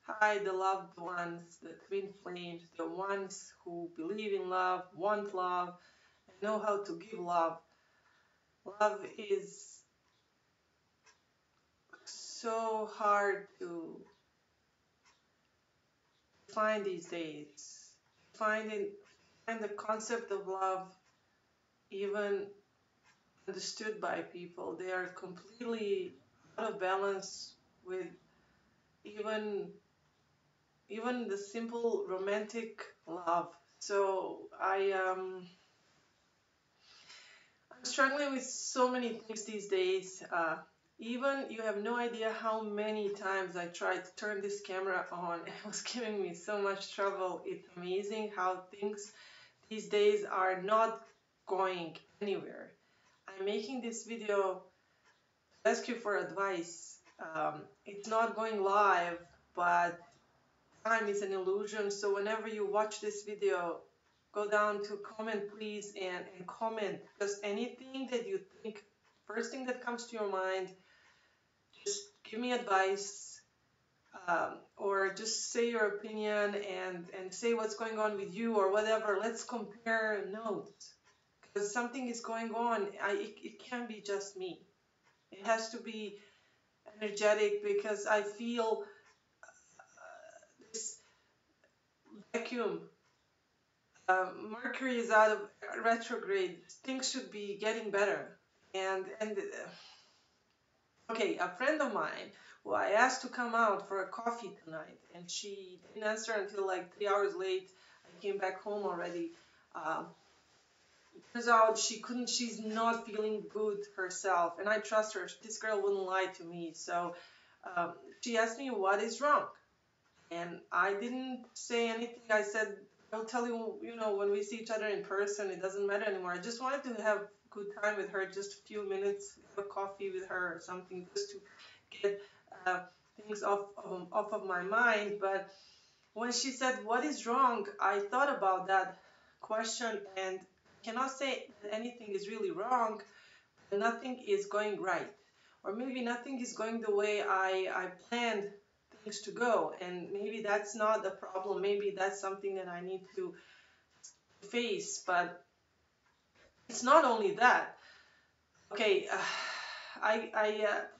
Hi, the loved ones, the twin flames, the ones who believe in love, want love, and know how to give love. Love is so hard to find these days. Finding find the concept of love even understood by people. They are completely out of balance with even even the simple romantic love. So I'm struggling with so many things these days. Even you have no idea how many times I tried to turn this camera on. It was giving me so much trouble. It's amazing how things these days are not going anywhere. I'm making this video to ask you for advice. It's not going live, but time is an illusion. So whenever you watch this video, go down to comment please and comment just anything that you think, first thing that comes to your mind. Just give me advice, or just say your opinion and say what's going on with you or whatever. Let's compare notes because something is going on. It can't be just me. It has to be energetic because I feel this vacuum. Mercury is out of retrograde. Things should be getting better. And okay, a friend of mine who I asked to come out for a coffee tonight, and she didn't answer until like 3 hours late. I came back home already. Um, Turns out she couldn't. She's not feeling good herself, and I trust her. This girl wouldn't lie to me. So um, she asked me what is wrong, and I didn't say anything. I said, I'll tell you, when we see each other in person, it doesn't matter anymore. I just wanted to have a good time with her, just a few minutes, have a coffee with her or something, just to get uh, things off of my mind. But when she said, what is wrong? I thought about that question and cannot say that anything is really wrong, but nothing is going right. Or maybe nothing is going the way I planned things to go. And maybe that's not the problem. Maybe that's something that I need to face. But it's not only that. Okay,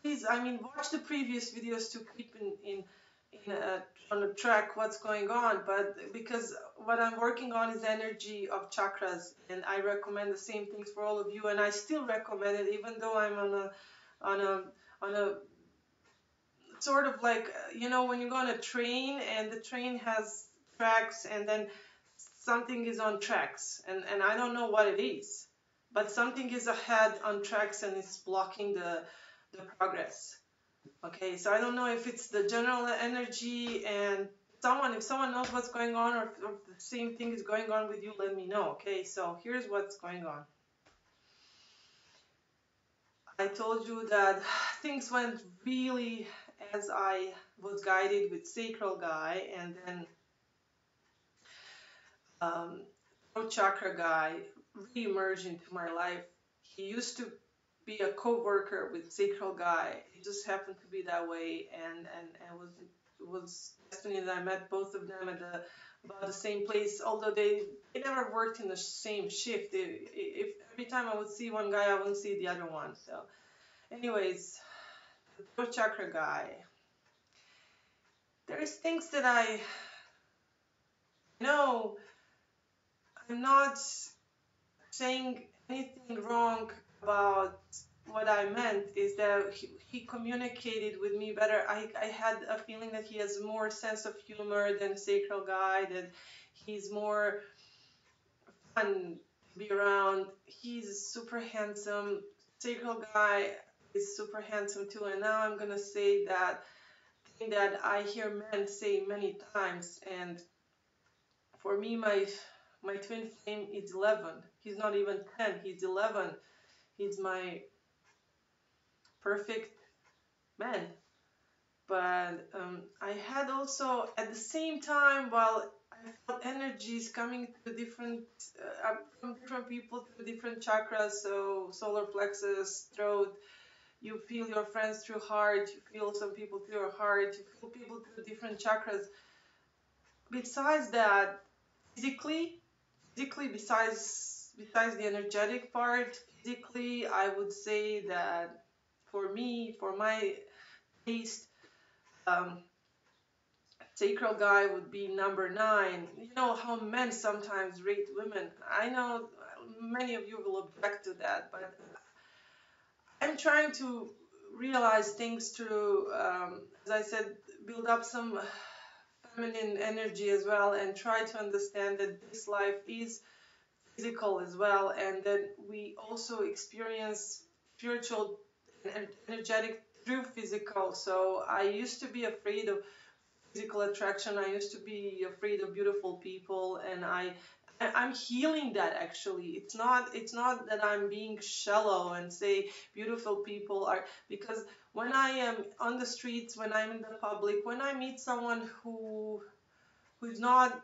please, I mean, watch the previous videos to keep in on the track what's going on. But because what I'm working on is energy of chakras, and I recommend the same things for all of you, and I still recommend it, even though I'm on a on a sort of like when you go on a train and the train has tracks and then something is on tracks and I don't know what it is, but something is ahead on tracks and it's blocking the progress. Okay, so I don't know if it's the general energy, and if someone knows what's going on, or if the same thing is going on with you, let me know. Okay, so here's what's going on. I told you that things went really as I was guided with sacral guy, and then um, throat chakra guy re-emerged into my life. He used to be a co-worker with sacral guy. It just happened to be that way, and was destiny that I met both of them at about the same place. Although they never worked in the same shift. If every time I would see one guy, I wouldn't see the other one. So, anyways, the throat chakra guy. There's things that I know. I'm not saying anything wrong about what I meant. Is that he communicated with me better. I had a feeling that he has more sense of humor than sacral guy, that he's more fun to be around. He's super handsome. Sacral guy is super handsome too. And now I'm gonna say that thing that I hear men say many times. And for me, my twin flame is 11. He's not even 10. He's 11. He's my perfect man. But I had also at the same time, while I felt energies coming to from different people to different chakras, so solar plexus, throat, You feel your friends through heart, you feel some people through your heart, you feel people through different chakras. Besides that, physically, besides the energetic part, physically, I would say that for me, for my taste, um, sacral guy would be number nine. You know how men sometimes rate women. I know many of you will object to that, but I'm trying to realize things through, as I said, build up some feminine energy as well, and try to understand that this life is physical as well, and that we also experience spiritual and energetic through physical. So I used to be afraid of physical attraction. I used to be afraid of beautiful people, and I'm healing that actually. It's not that I'm being shallow and say beautiful people are, because when I am on the streets, when I'm in the public, when I meet someone who's not,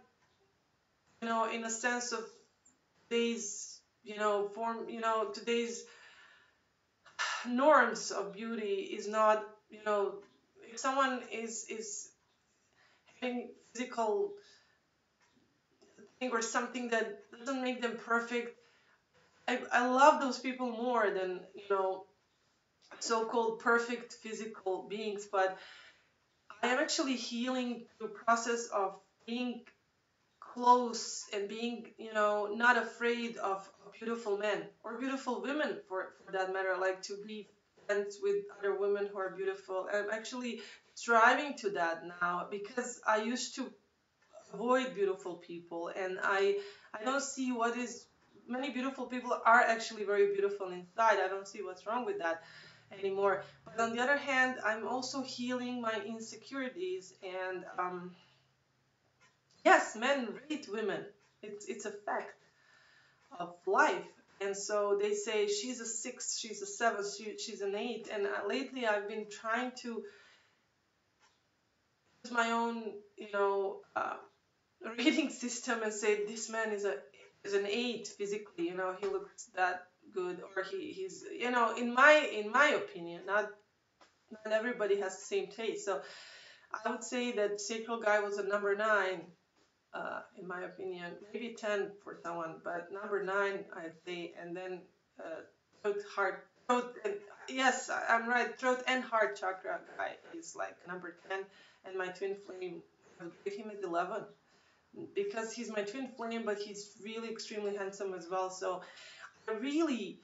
in a sense of today's, today's norms of beauty is not, if someone is having physical thing or something that doesn't make them perfect, I love those people more than, so-called perfect physical beings. But I am actually healing through process of being close and being, not afraid of beautiful men or beautiful women for that matter, like to be friends with other women who are beautiful. I'm actually striving to that now, because I used to avoid beautiful people, and I don't see what is, many beautiful people are actually very beautiful inside. I don't see what's wrong with that anymore. But on the other hand, I'm also healing my insecurities, and yes, men rate women. It's a fact of life. And so they say she's a six, she's a seven, she's an eight. And lately I've been trying to use my own, rating system and say this man is an eight physically. He looks that good, or he's, in my opinion, not everybody has the same taste. So I would say that sacral guy was a number nine, in my opinion, maybe 10 for someone, but number nine, I'd say. And then throat, heart, throat, and yes, I'm right. Throat and heart chakra guy is like number 10, and my twin flame, I would give him at 11, because he's my twin flame, but he's really extremely handsome as well. So I really,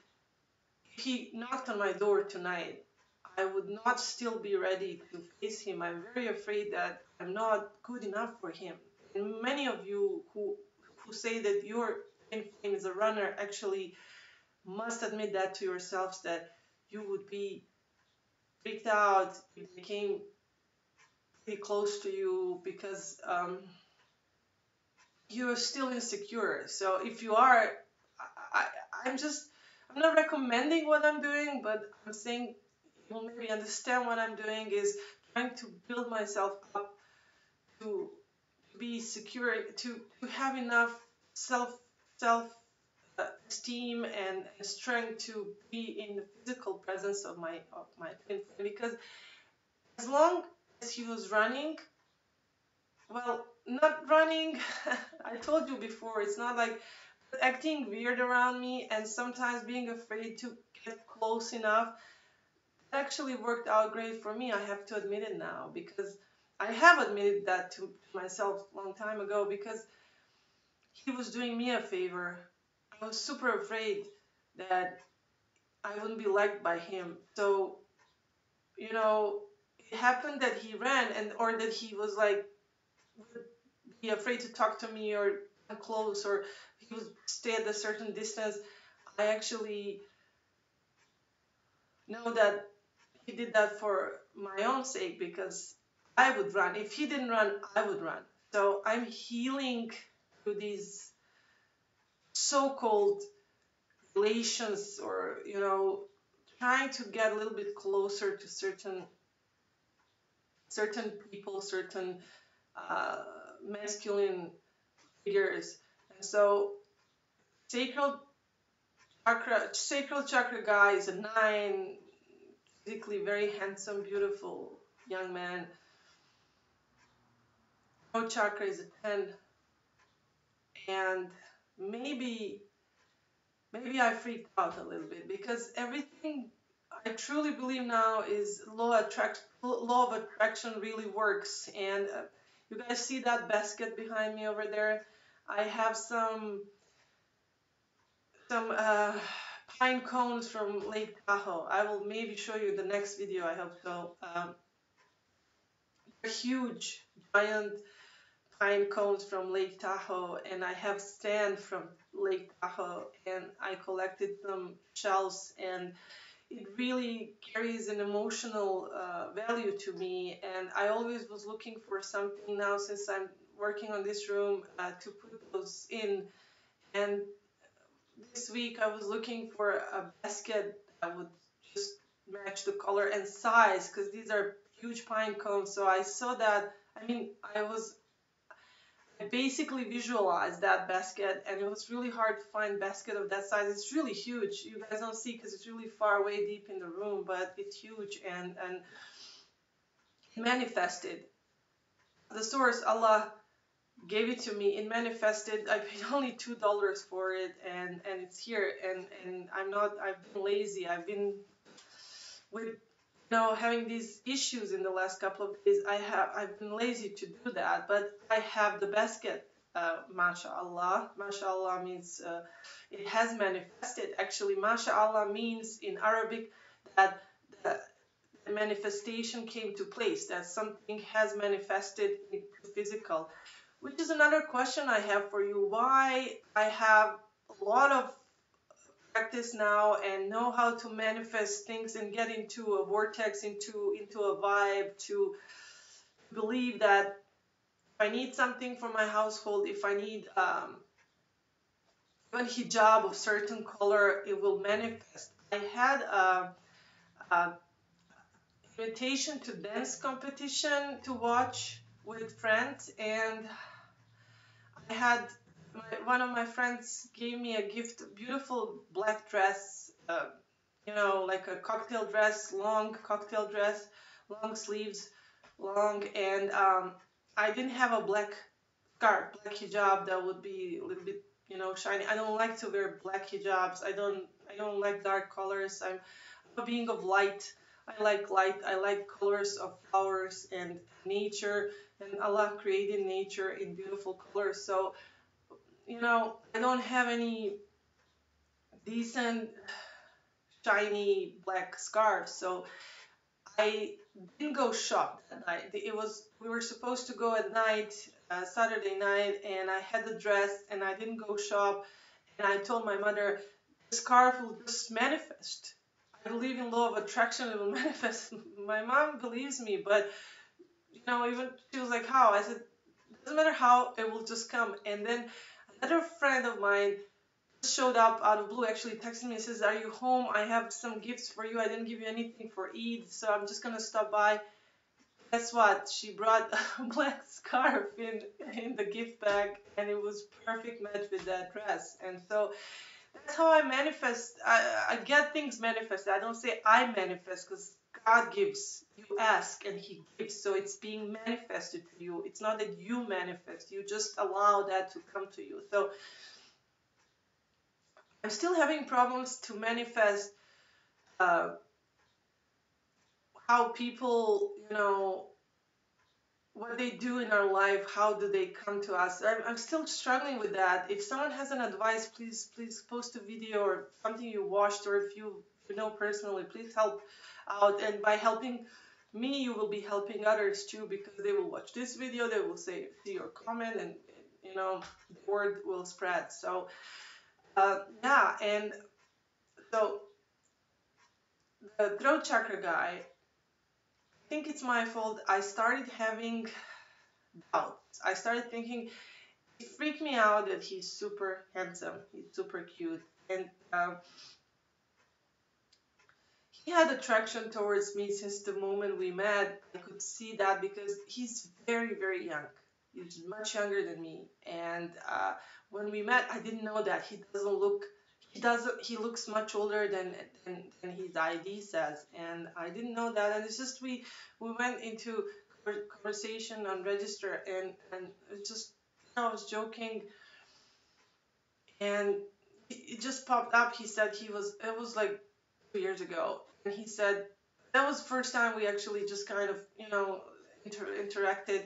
if he knocked on my door tonight, I would not still be ready to face him. I'm very afraid that I'm not good enough for him. And many of you who say that your twin flame is a runner actually must admit that to yourselves, that you would be freaked out if they came pretty close to you, because you're still insecure. So if you are, I, I'm just, I'm not recommending what I'm doing, but I'm saying you'll maybe understand what I'm doing is trying to build myself up to be secure, to have enough self esteem and strength to be in the physical presence of my twin flame. Because as long as he was running, well, not running, I told you before, it's not like acting weird around me and sometimes being afraid to get close enough. It actually worked out great for me. I have to admit it now, because I have admitted that to myself a long time ago, because he was doing me a favor. I was super afraid that I wouldn't be liked by him. So, you know, it happened that he ran, and or that he was like would be afraid to talk to me or come close, or he would stay at a certain distance. I actually know that he did that for my own sake, because I would run. If he didn't run, I would run. So I'm healing through these so-called relations, or trying to get a little bit closer to certain people, certain uh, masculine figures. And so sacral sacral chakra guy is a nine, physically very handsome, beautiful young man. Throat chakra is a 10, and maybe I freaked out a little bit because everything I truly believe now is law of attraction really works. And you guys see that basket behind me over there? I have some pine cones from Lake Tahoe. I will maybe show you in the next video. I hope so. They're huge, giant pine cones from Lake Tahoe, and I have stand from Lake Tahoe, and I collected some shells, and it really carries an emotional value to me. And I always was looking for something now since I'm working on this room to put those in. And this week I was looking for a basket that would just match the color and size because these are huge pine cones. So I saw that. I mean, I basically visualized that basket, and it was really hard to find basket of that size. It's really huge. You guys don't see because it's really far away deep in the room, but it's huge, and manifested. The source, Allah, gave it to me. It manifested. I paid only $2 for it, and it's here. And I've been lazy. I've been with having these issues in the last couple of days. I've been lazy to do that, but I have the basket. Mashallah. Mashallah means it has manifested. Actually, mashallah means in Arabic that the manifestation came to place, that something has manifested into physical. Which is another question I have for you. Why I have a lot of practice now and know how to manifest things and get into a vortex, into a vibe, to believe that if I need something for my household, if I need even hijab of certain color, it will manifest. I had a invitation to dance competition to watch with friends, and I had one of my friends gave me a gift, a beautiful black dress, like a cocktail dress, long cocktail dress, long sleeves, long, and I didn't have a black scarf, black hijab that would be a little bit, shiny. I don't like to wear black hijabs. I don't like dark colors. I'm a being of light. I like light. I like colors of flowers and nature. And Allah created nature in beautiful colors. So, I don't have any decent shiny black scarf. So I didn't go shop that night. We were supposed to go at night, Saturday night, and I had the dress and I didn't go shop. And I told my mother, the scarf will just manifest. I believe in law of attraction, it will manifest. My mom believes me, but even she was like, how? I said, it doesn't matter how, it will just come. And then another friend of mine showed up out of blue, actually texted me and says, are you home? I have some gifts for you. I didn't give you anything for Eid, so I'm just gonna stop by. Guess what? She brought a black scarf in the gift bag, and it was perfect match with that dress. And so that's how I manifest. I get things manifested. I don't say I manifest because God gives. You ask and He gives. So it's being manifested to you. It's not that you manifest. You just allow that to come to you. So I'm still having problems to manifest uh, how people, what they do in our life, how do they come to us. I'm still struggling with that. If someone has an advice, please post a video or something you watched, or if you know personally, please help out. And by helping me, you will be helping others too, because they will watch this video, they will see your comment, and the word will spread. So yeah, and so the throat chakra guy, I think it's my fault. I started having doubts. I started thinking, it freaked me out that he's super handsome, he's super cute, and he had attraction towards me since the moment we met. I could see that because he's very, very young. He's much younger than me, and when we met, I didn't know that he he looks much older than his ID says, and I didn't know that. And it's just we went into conversation on register, and it just, I was joking, and it just popped up. He said it was like 2 years ago, and he said that was the first time we actually just kind of, interacted,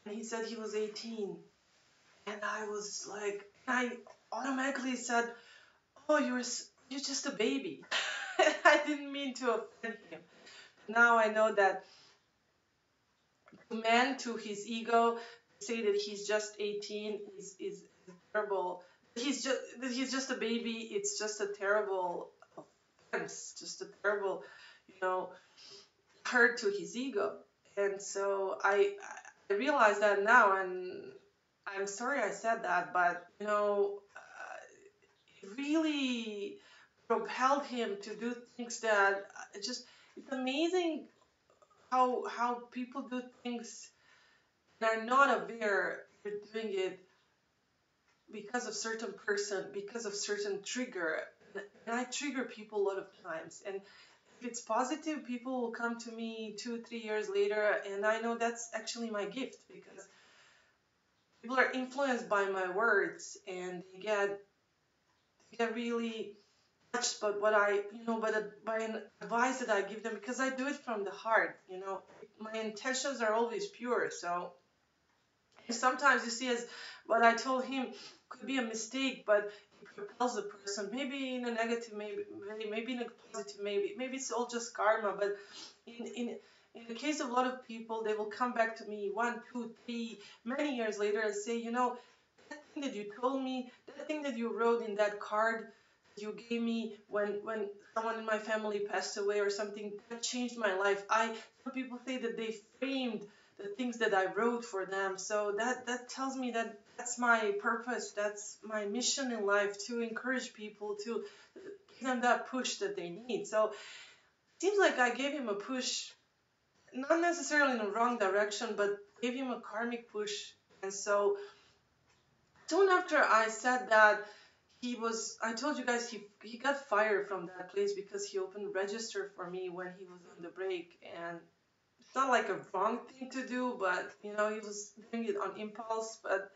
and he said he was 18, and I was like, I automatically said, oh, you're just a baby. I didn't mean to offend him. Now I know that man, to his ego, say that he's just 18 is terrible. He's just a baby. It's just a terrible offense, just a terrible, you know, hurt to his ego. And so I realize that now, and I'm sorry I said that, but it really propelled him to do things that, just, it's amazing how people do things and are not aware they're doing it because of certain person, because of certain trigger. And I trigger people a lot of times. And if it's positive, people will come to me 2, 3 years later, and I know that's actually my gift, because people are influenced by my words, and they get really touched by what by an advice that I give them, because I do it from the heart. My intentions are always pure. So sometimes you see, as what I told him could be a mistake, but it propels the person, maybe in a negative, maybe in a positive, maybe it's all just karma. But in the case of a lot of people, they will come back to me 1, 2, 3 many years later and say, that thing that you told me, that thing that you wrote in that card you gave me when someone in my family passed away or something, that changed my life. Some people say that they framed the things that I wrote for them. So that tells me that that's my purpose, that's my mission in life, to encourage people, to give them that push that they need. So it seems like I gave him a push, not necessarily in the wrong direction, but gave him a karmic push. And so soon after I said that, I told you guys, he got fired from that place because he opened register for me when he was on the break. And it's not like a wrong thing to do, but he was doing it on impulse. But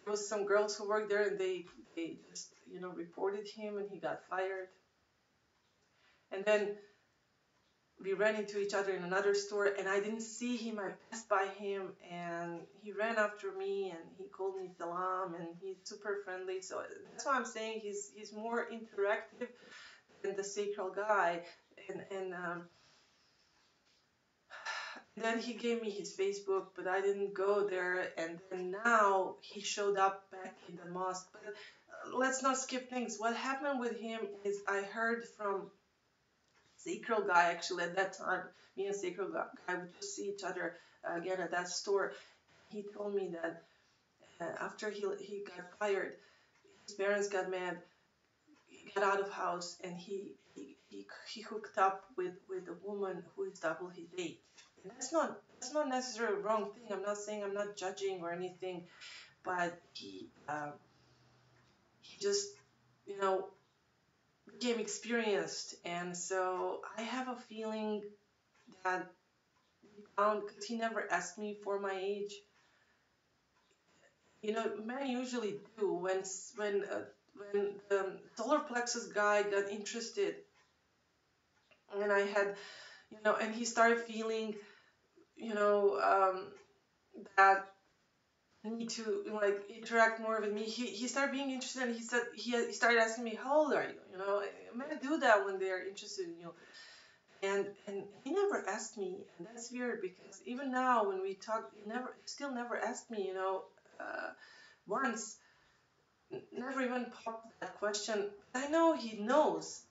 there was some girls who worked there, and they just reported him, and he got fired. And then we ran into each other in another store, and I didn't see him. I passed by him, and he ran after me, and he called me salam, and he's super friendly. So that's why I'm saying he's more interactive than the sacred guy. And then he gave me his Facebook, but I didn't go there. And then now he showed up back in the mosque. But let's not skip things. What happened with him is, I heard from Sacred Guy, actually, at that time. Me and Sacred Guy would just see each other again at that store. He told me that after he got fired, his parents got mad. He got out of house, and he hooked up with a woman who is double his age. And that's not necessarily a wrong thing. I'm not saying, I'm not judging or anything, but he just became experienced. And so I have a feeling that because he never asked me for my age. Men usually do. When the solar plexus guy got interested, and I had, and he started feeling, that need to like interact more with me. He started being interested, and he said he started asking me, how old are you? Men do that when they are interested in you. And he never asked me, and that's weird, because even now when we talk, he still never asked me, once, never even popped that question. I know he knows,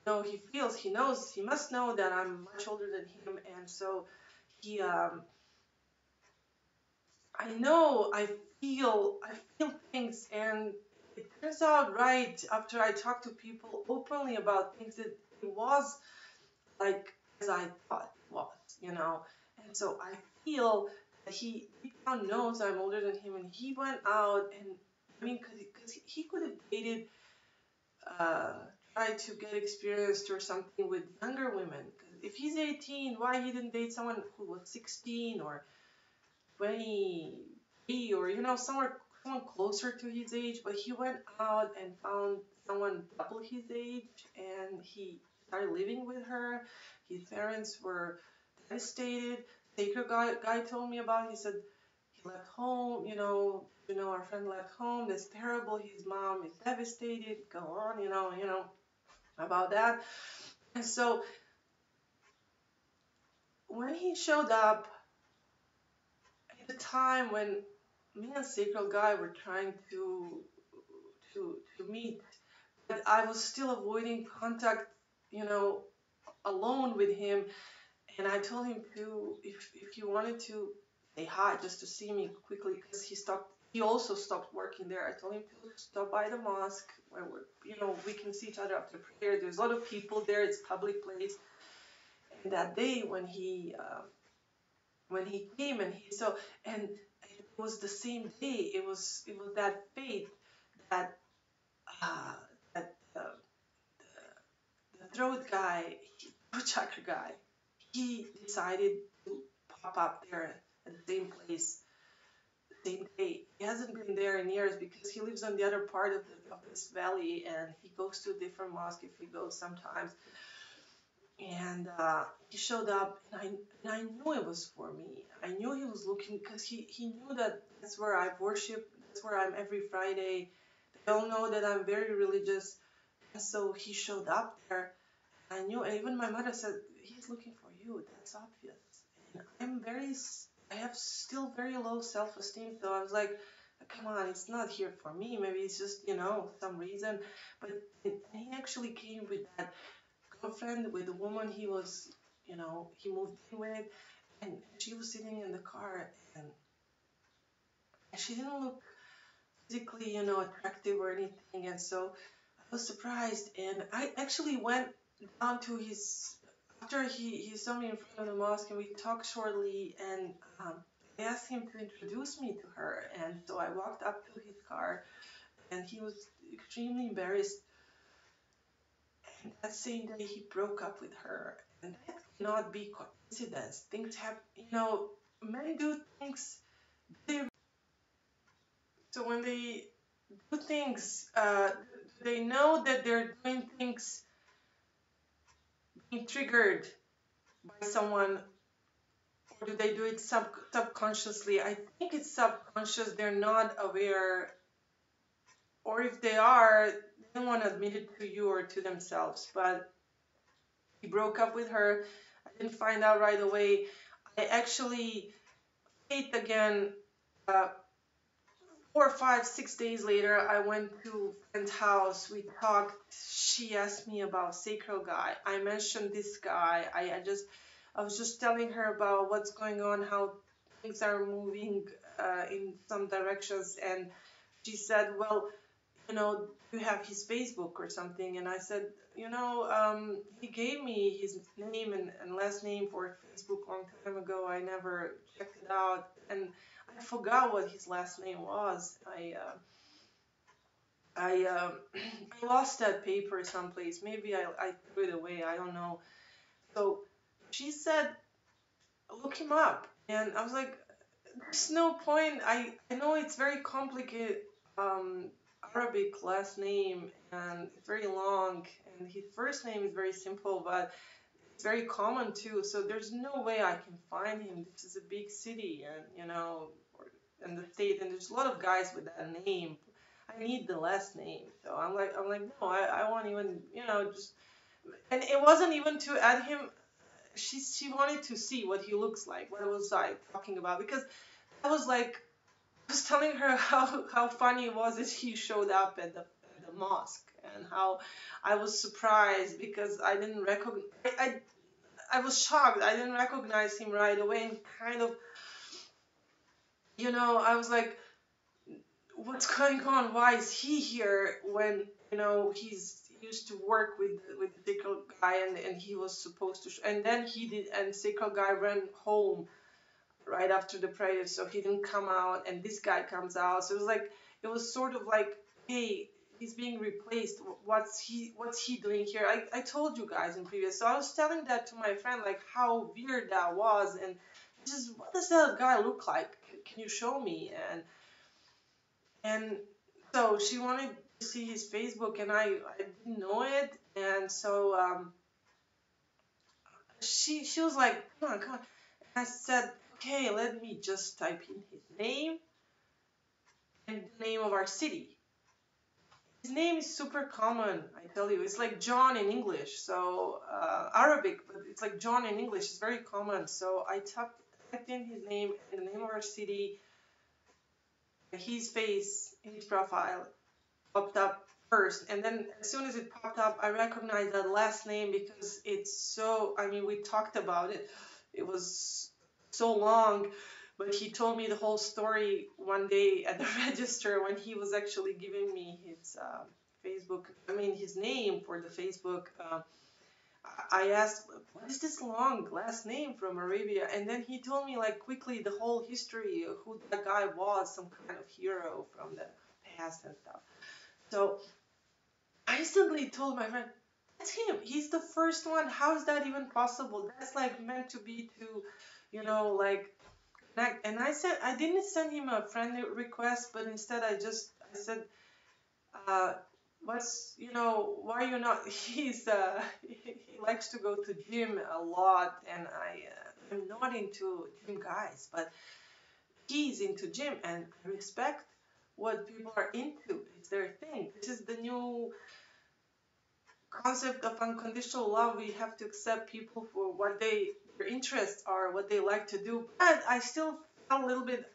he feels, he knows, he must know that I'm much older than him. And so he, I feel things, and it turns out, right after I talk to people openly about things, that it was like as I thought it was. And so I feel that he deep down knows I'm older than him, and he went out, and I mean, because he could have dated uh, try to get experienced or something with younger women. 'Cause if he's 18, why he didn't date someone who was 16 or 23 or someone closer to his age? But he went out and found someone double his age, and he started living with her. His parents were devastated. Taker guy told me about. He said he left home. Our friend left home. That's terrible. His mom is devastated. Go on, about that. And so when he showed up at the time when me and Sacred Guy were trying to meet, but I was still avoiding contact, you know, alone with him. And I told him to, if he wanted to say hi, just to see me quickly, because he also stopped working there. I told him to stop by the mosque where we can see each other after prayer. There's a lot of people there. It's a public place. And that day when he came and it was the same day. It was that fate that uh, that the throat guy, throat chakra guy, he decided to pop up there at the same place, the same day. He hasn't been there in years because he lives on the other part of this valley, and he goes to a different mosque if he goes sometimes. And he showed up, and I knew it was for me. I knew he was looking because he knew that that's where I worship. That's where I'm every Friday. They all know that I'm very religious, and so he showed up there. I knew, and even my mother said, "He's looking for you. That's obvious." And I have still very low self-esteem, so I was like, "Come on, it's not here for me. Maybe it's just some reason." But he actually came with that girlfriend, with the woman he moved in with, and she was sitting in the car, and she didn't look physically attractive or anything. And so I was surprised, and I actually went down to his after he saw me in front of the mosque, and we talked shortly, and I asked him to introduce me to her. And so I walked up to his car, and he was extremely embarrassed. And that same day, he broke up with her. And that cannot be coincidence. Things have, men do things. They, so when they do things, they know that they're doing things being triggered by someone, or do they do it subconsciously? I think it's subconscious. They're not aware, or if they are, they don't want to admit it to you or to themselves. But he broke up with her. I didn't find out right away. I actually ate again. Uh, 4, 5, 6 days later, I went to a friend's house. We talked. She asked me about Sacred Guy. I mentioned this guy. I was just telling her about what's going on, how things are moving in some directions, and she said, "Well, do you have his Facebook or something?" And I said, he gave me his name and last name for Facebook a long time ago. I never checked it out, and I forgot what his last name was. I lost that paper someplace. Maybe I threw it away. I don't know. So she said, "Look him up," and I was like, "There's no point. I know it's very complicated." Um, Arabic last name, and it's very long, and his first name is very simple, but it's very common too. So there's no way I can find him. This is a big city, and in the state, and there's a lot of guys with that name. I need the last name. So I'm like, no, I won't even, just. And it wasn't even to add him. She wanted to see what he looks like. What was I talking about? Because I was like, I was telling her how funny it was that he showed up at the mosque, and how I was surprised because I didn't recognize. I was shocked. I didn't recognize him right away, and kind of, I was like, "What's going on? Why is he here when he's used to work with the Sickle guy, and he was supposed to, and then he did, and Sickle guy ran home right after the prayer, so he didn't come out, and this guy comes out. So it was sort of like, hey, he's being replaced. What's he doing here? I told you guys in previous. So I was telling that to my friend, like how weird that was, and just what does that guy look like? Can you show me? And so she wanted to see his Facebook, and I didn't know it, and so she was like, come on, come on. And I said, okay, let me just type in his name and the name of our city. His name is super common, I tell you. It's like John in English, so Arabic, but it's like John in English. It's very common. So I typed in his name and the name of our city, his face, his profile popped up first. And then as soon as it popped up, I recognized that last name because it's so, I mean, we talked about it. It was so long, but he told me the whole story one day at the register when he was actually giving me his Facebook, I mean, his name for the Facebook. I asked, what is this long last name from Arabia? And then he told me, like, quickly the whole history of who that guy was, some kind of hero from the past and stuff. So I instantly told my friend, that's him. He's the first one. How is that even possible? That's like meant to be to, like connect. And I said, I didn't send him a friend request, but instead I said, uh, why are you not? He likes to go to gym a lot, and I'm not into gym guys, but he's into gym, and I respect what people are into. It's their thing. This is the new concept of unconditional love. We have to accept people for what their interests are, what they like to do. But I still felt a little bit,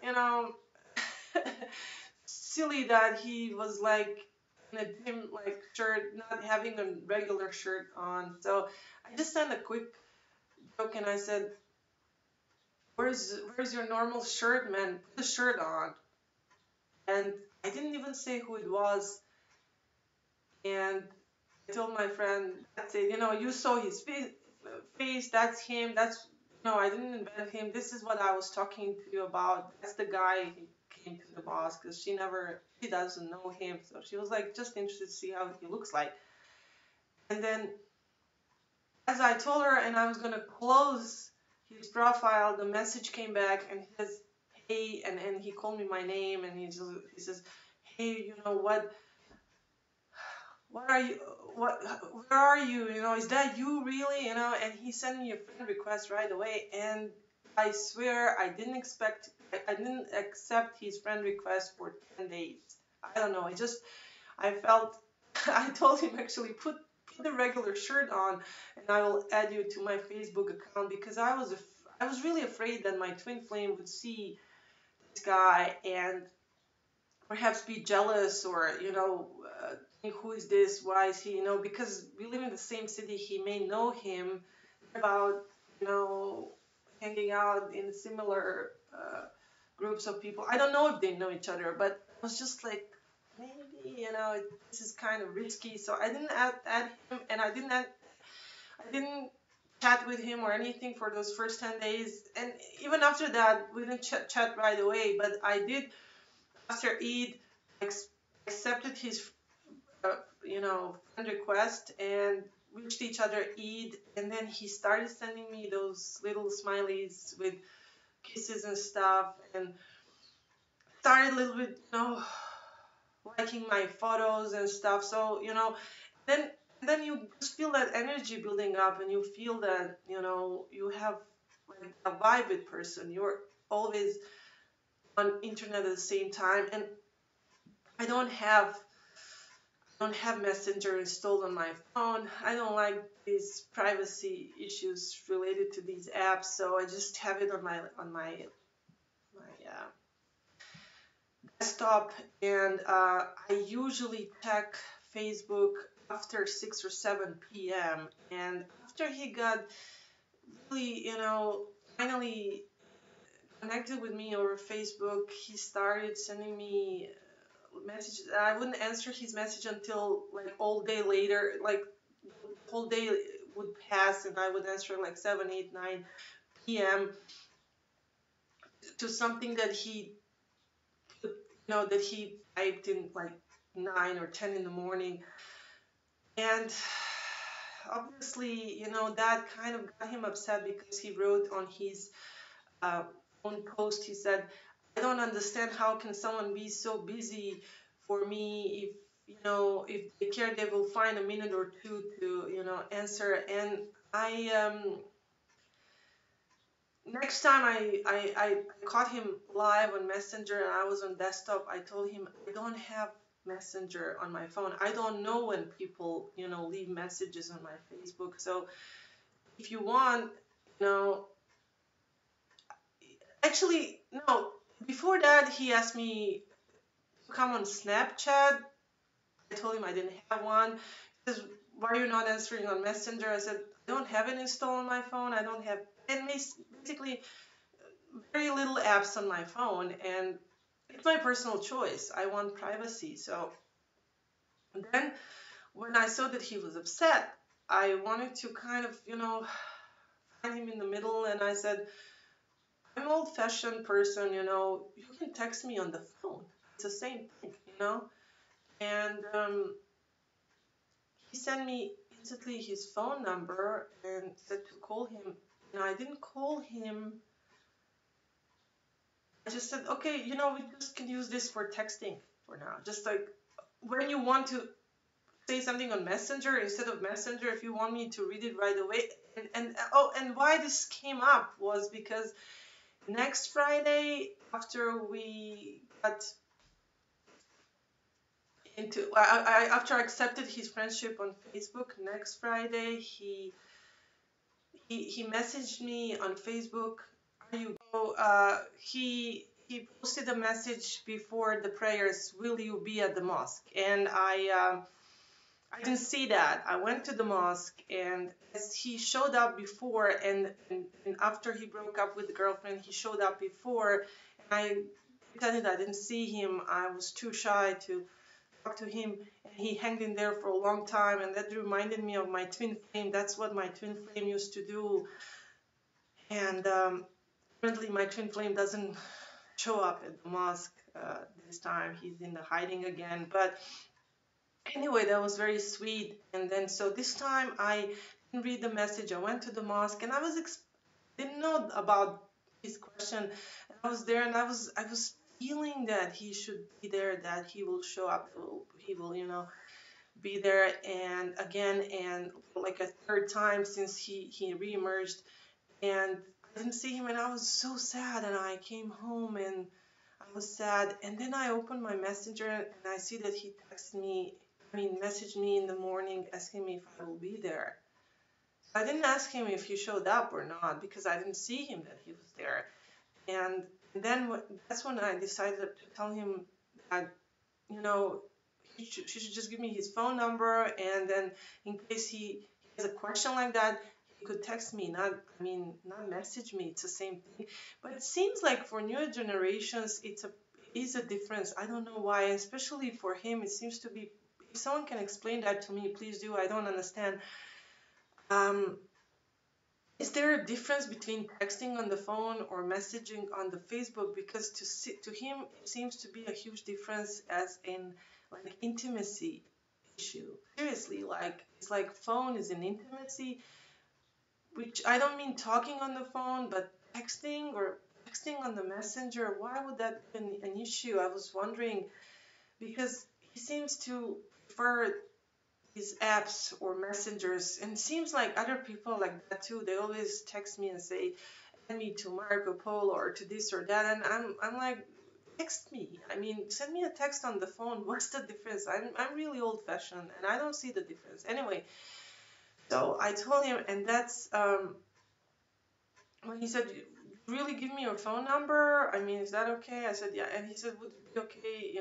you know, silly that he was like in a gym like shirt, not having a regular shirt on. So I just sent a quick joke and I said, "Where's your normal shirt, man? Put the shirt on." And I didn't even say who it was. And I told my friend, that's it. You saw his face. That's him. No, I didn't invent him. This is what I was talking to you about. That's the guy who came to the boss because she doesn't know him. So she was like just interested to see how he looks like. And then as I told her and I was going to close his profile, the message came back and he says, hey, and he called me my name and he says, hey, what are you where are you, is that you really, and he sent me a friend request right away, and I swear I didn't accept his friend request for 10 days. I don't know, I felt I told him actually put the regular shirt on and I will add you to my Facebook account, because I was really afraid that my twin flame would see this guy and perhaps be jealous or think, who is this, why is he, because we live in the same city, he may know him, about you know hanging out in similar groups of people. I don't know if they know each other, but I was just like, maybe this is kind of risky, so I didn't add him, and I didn't chat with him or anything for those first 10 days, and even after that we didn't chat right away, but I did after Eid accepted his friend request and wished each other Eid, and then he started sending me those little smileys with kisses and stuff, and started a little bit, liking my photos and stuff. So, then then you just feel that energy building up, and you feel that you have like a vibe with person. You're always on internet at the same time, and I don't have Messenger installed on my phone. I don't like these privacy issues related to these apps, so I just have it on my desktop. And I usually check Facebook after 6 or 7 p.m. And after he got really, finally connected with me over Facebook, he started sending me messages. I wouldn't answer his message until like all day later, like the whole day would pass, and I would answer like 7, 8, 9 p.m. to something that he that he typed in like 9 or 10 in the morning. And obviously, that kind of got him upset because he wrote on his uh, own post, he said, I don't understand how can someone be so busy for me if, if they care, they will find a minute or two to, answer. And I, next time I caught him live on Messenger and I was on desktop, I told him I don't have Messenger on my phone. I don't know when people, leave messages on my Facebook. So if you want, you know, actually, no, before that, he asked me to come on Snapchat. I told him I didn't have one. He says, why are you not answering on Messenger? I said, I don't have it installed on my phone. I don't have, and basically, very little apps on my phone, and it's my personal choice. I want privacy. So then when I saw that he was upset, I wanted to kind of, find him in the middle, and I said, I'm an old-fashioned person, you can text me on the phone. It's the same thing. And he sent me instantly his phone number and said to call him. I didn't call him. I just said, okay, we just can use this for texting for now. Just like when you want to say something on Messenger instead of Messenger, if you want me to read it right away. And why this came up was because next Friday, after we got after I accepted his friendship on Facebook, next Friday he messaged me on Facebook. Are you go? He posted a message before the prayers. Will you be at the mosque? And I didn't see that. I went to the mosque, and as he showed up before, and after he broke up with the girlfriend, he showed up before. And I pretended I didn't see him. I was too shy to talk to him, and he hung in there for a long time, and that reminded me of my twin flame. That's what my twin flame used to do. And currently my twin flame doesn't show up at the mosque this time. He's in the hiding again. But anyway, that was very sweet. And then so this time I didn't read the message. I went to the mosque, and didn't know about his question. And I was there, and I was feeling that he should be there, that he will show up, he will, be there, and again, and like a third time since he reemerged, and I didn't see him, and I was so sad, and I came home, and I was sad, and then I opened my messenger, and I see that he messaged me in the morning asking me if I will be there. I didn't ask him if he showed up or not because I didn't see him that he was there. And then that's when I decided to tell him that, you know, he should just give me his phone number, and then in case he has a question like that, he could text me, not message me. It's the same thing. But it seems like for newer generations, is a difference. I don't know why, especially for him, it seems to be. If someone can explain that to me, please do. I don't understand. Um, is there a difference between texting on the phone or messaging on the Facebook? Because to him, it seems to be a huge difference as in like intimacy issue. Seriously, like it's like phone is an intimacy, which I don't mean talking on the phone, but texting on the messenger. Why would that be an issue? I was wondering because he seems to prefer these apps or messengers, and it seems like other people like that too. They always text me and say, "Send me to Marco Polo or to this or that," and I'm like, text me. Send me a text on the phone. What's the difference? I'm really old fashioned, and I don't see the difference. Anyway, so I told him, and that's when he said, "Really, give me your phone number? Is that okay?" I said, "Yeah." And he said, "Would it be okay,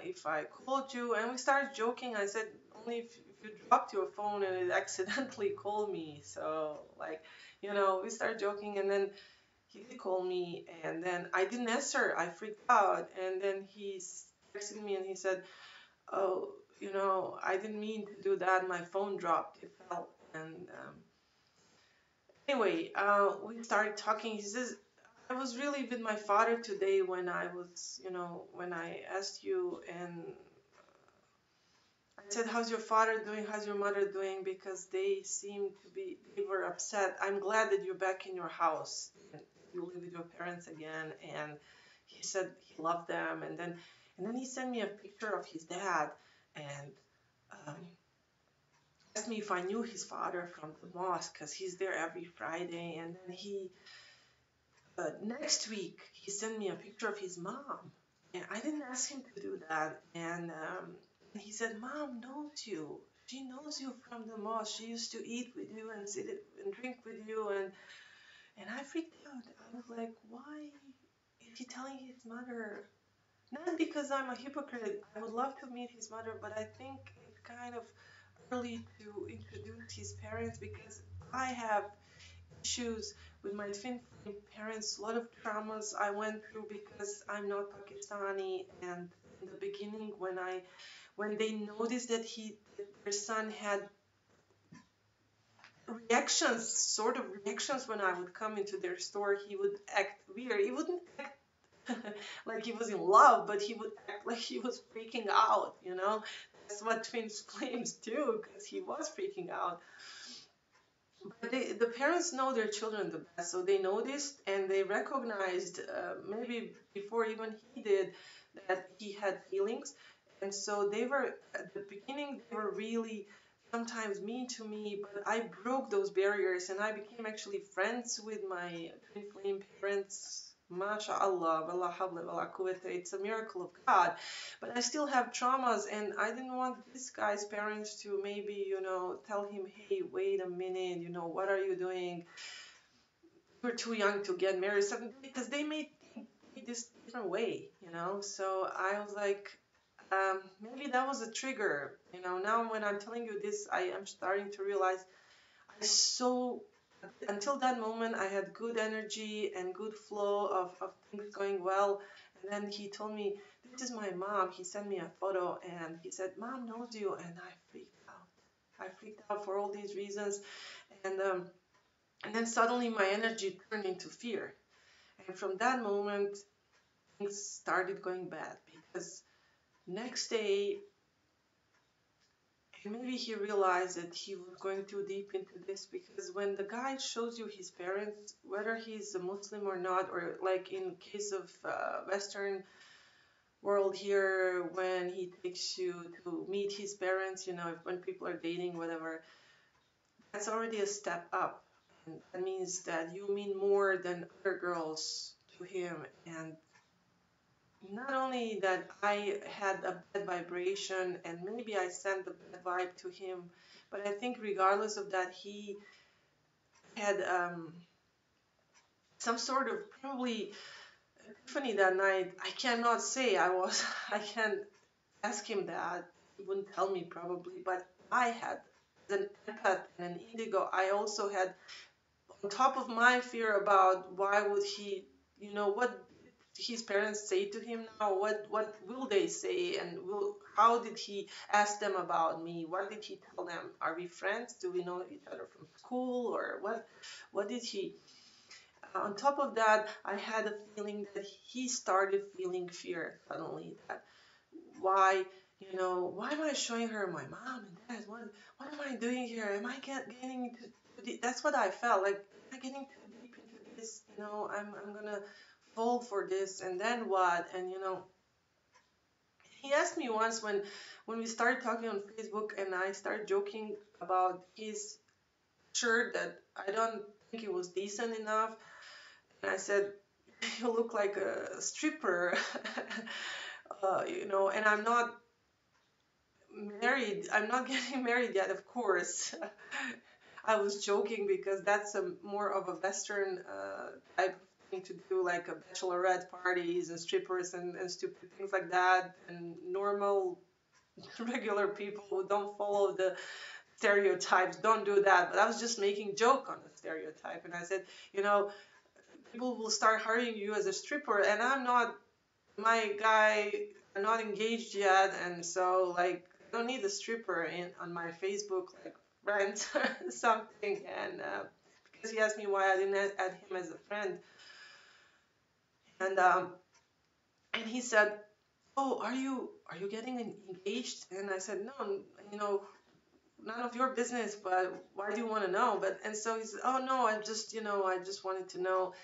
if I called you?" And we started joking. I said, "Only if you dropped your phone and it accidentally called me." So, like, we started joking, and then he did call me, and then I didn't answer. I freaked out, and then he texted me, and he said, "Oh, I didn't mean to do that. My phone dropped. It fell." And anyway, we started talking. He says, "I was really with my father today when I asked you, and I said, how's your father doing? How's your mother doing? Because they were upset. I'm glad that you're back in your house and you live with your parents again. And he said he loved them. And then he sent me a picture of his dad and um, asked me if I knew his father from the mosque because he's there every Friday. And then next week, he sent me a picture of his mom. And I didn't ask him to do that. And he said, Mom knows you. She knows you from the mosque. She used to eat with you and and drink with you. And I freaked out. I was like, why is he telling his mother? Not because I'm a hypocrite. I would love to meet his mother, but I think it's kind of early to introduce his parents because I have issues with my twin flame parents, a lot of traumas I went through because I'm not Pakistani. And in the beginning, when they noticed that their son had reactions, sort of reactions when I would come into their store, he would act weird. He wouldn't act like he was in love, but he would act like he was freaking out. That's what twin flames do, because he was freaking out. But the parents know their children the best, so they noticed and they recognized, maybe before even he did, that he had feelings. And so they were, at the beginning, they were really sometimes mean to me, but I broke those barriers and I became actually friends with my twin flame parents. MashaAllah, wala hawla wala quwwata. It's a miracle of God. But I still have traumas, and I didn't want this guy's parents to maybe, tell him, hey, wait a minute, what are you doing? You're too young to get married, something, because they made this different way. So I was like, maybe that was a trigger. Now when I'm telling you this, I am starting to realize I so until that moment I had good energy and good flow of things going well. And then he told me, this is my mom. He sent me a photo and he said, Mom knows you. And I freaked out. I freaked out for all these reasons. And then suddenly my energy turned into fear. And from that moment, things started going bad because next day, and maybe he realized that he was going too deep into this, because when the guy shows you his parents, whether he's a Muslim or not, or like in case of Western world here, when he takes you to meet his parents, when people are dating, whatever, that's already a step up. And that means that you mean more than other girls to him. And not only that I had a bad vibration and maybe I sent the bad vibe to him, but I think regardless of that, he had some sort of probably epiphany that night. I cannot say I can't ask him that. He wouldn't tell me probably, but I had, as an empath and an indigo, I also had, on top of my fear about why would he, what his parents say to him now, what will they say, and how did he ask them about me, what did he tell them, are we friends, do we know each other from school, or what did he, on top of that, I had a feeling that he started feeling fear suddenly, that why, why am I showing her my mom and dad, what am I doing here, am I getting into, that's what I felt like, am I getting too deep into this, I'm gonna fall for this, and then what? And he asked me once, when we started talking on Facebook and I started joking about his shirt, that I don't think it was decent enough, and I said, you look like a stripper. And I'm not married, I'm not getting married yet, of course. I was joking because that's a more of a Western type of thing to do, like a bachelorette parties and strippers and stupid things like that. And normal, regular people who don't follow the stereotypes don't do that. But I was just making joke on the stereotype, and I said, people will start hiring you as a stripper, and I'm not, my guy, I'm not engaged yet, and so like I don't need a stripper in on my Facebook like rent something. And because he asked me why I didn't add him as a friend, and and he said, "Oh, are you getting engaged?" And I said, "No, you know, none of your business, but why do you want to know?" But and so he said, "Oh no, I just wanted to know."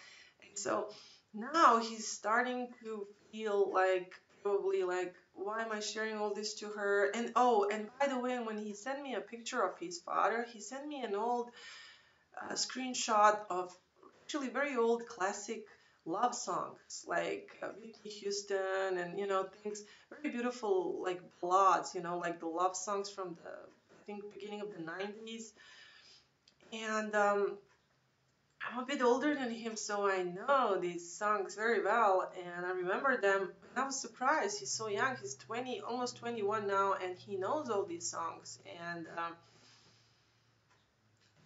And so now he's starting to feel like, probably like, why am I sharing all this to her? And oh, and by the way, when he sent me a picture of his father, he sent me an old screenshot of actually very old classic love songs like Whitney Houston, and things very beautiful, like ballads, like the love songs from the, I think, beginning of the 90s. And I'm a bit older than him, so I know these songs very well, and I remember them. And I was surprised. He's so young. He's 20, almost 21 now, and he knows all these songs. And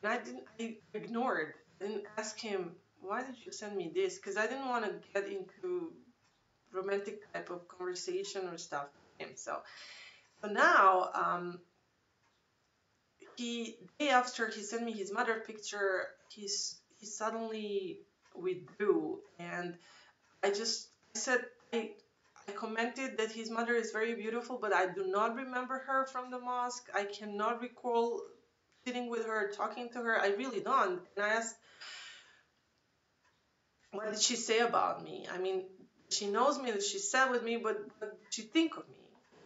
I didn't. I ignored. I didn't ask him, why did you send me this? Because I didn't want to get into romantic type of conversation or stuff with him. So now, day after he sent me his mother picture, he suddenly withdrew, and I said, I commented that his mother is very beautiful, but I do not remember her from the mosque. I cannot recall sitting with her, talking to her. I really don't. And I asked, what did she say about me? I mean, she knows me, that she sat with me, but what did she think of me?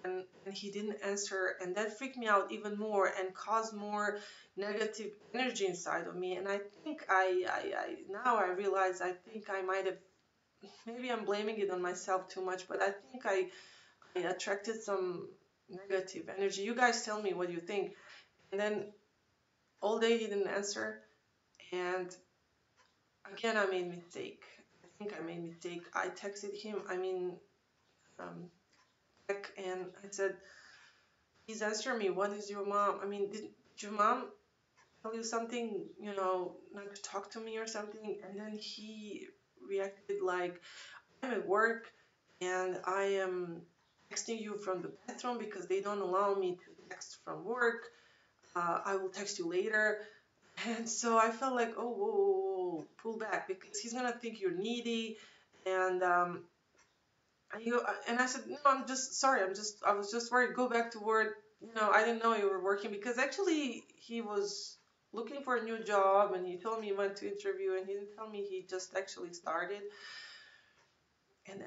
And he didn't answer, and that freaked me out even more and caused more negative energy inside of me. And I think now I realize, I think I might have, maybe I'm blaming it on myself too much, but I think I attracted some negative energy. You guys tell me what you think. And then all day he didn't answer, and again I made mistake. I think I made mistake. I texted him, um, back, and I said, please answer me. What is your mom? I mean, did your mom tell you something, not to talk to me or something? And then he reacted like, I'm at work and I am texting you from the bathroom because they don't allow me to text from work. I will text you later. And so I felt like, oh, whoa, whoa, whoa, pull back, because he's gonna think you're needy. And and I said, no, I'm just sorry. I was just worried. Go back to work. I didn't know you were working, because actually he was looking for a new job, and he told me he went to interview, and he didn't tell me he just actually started. And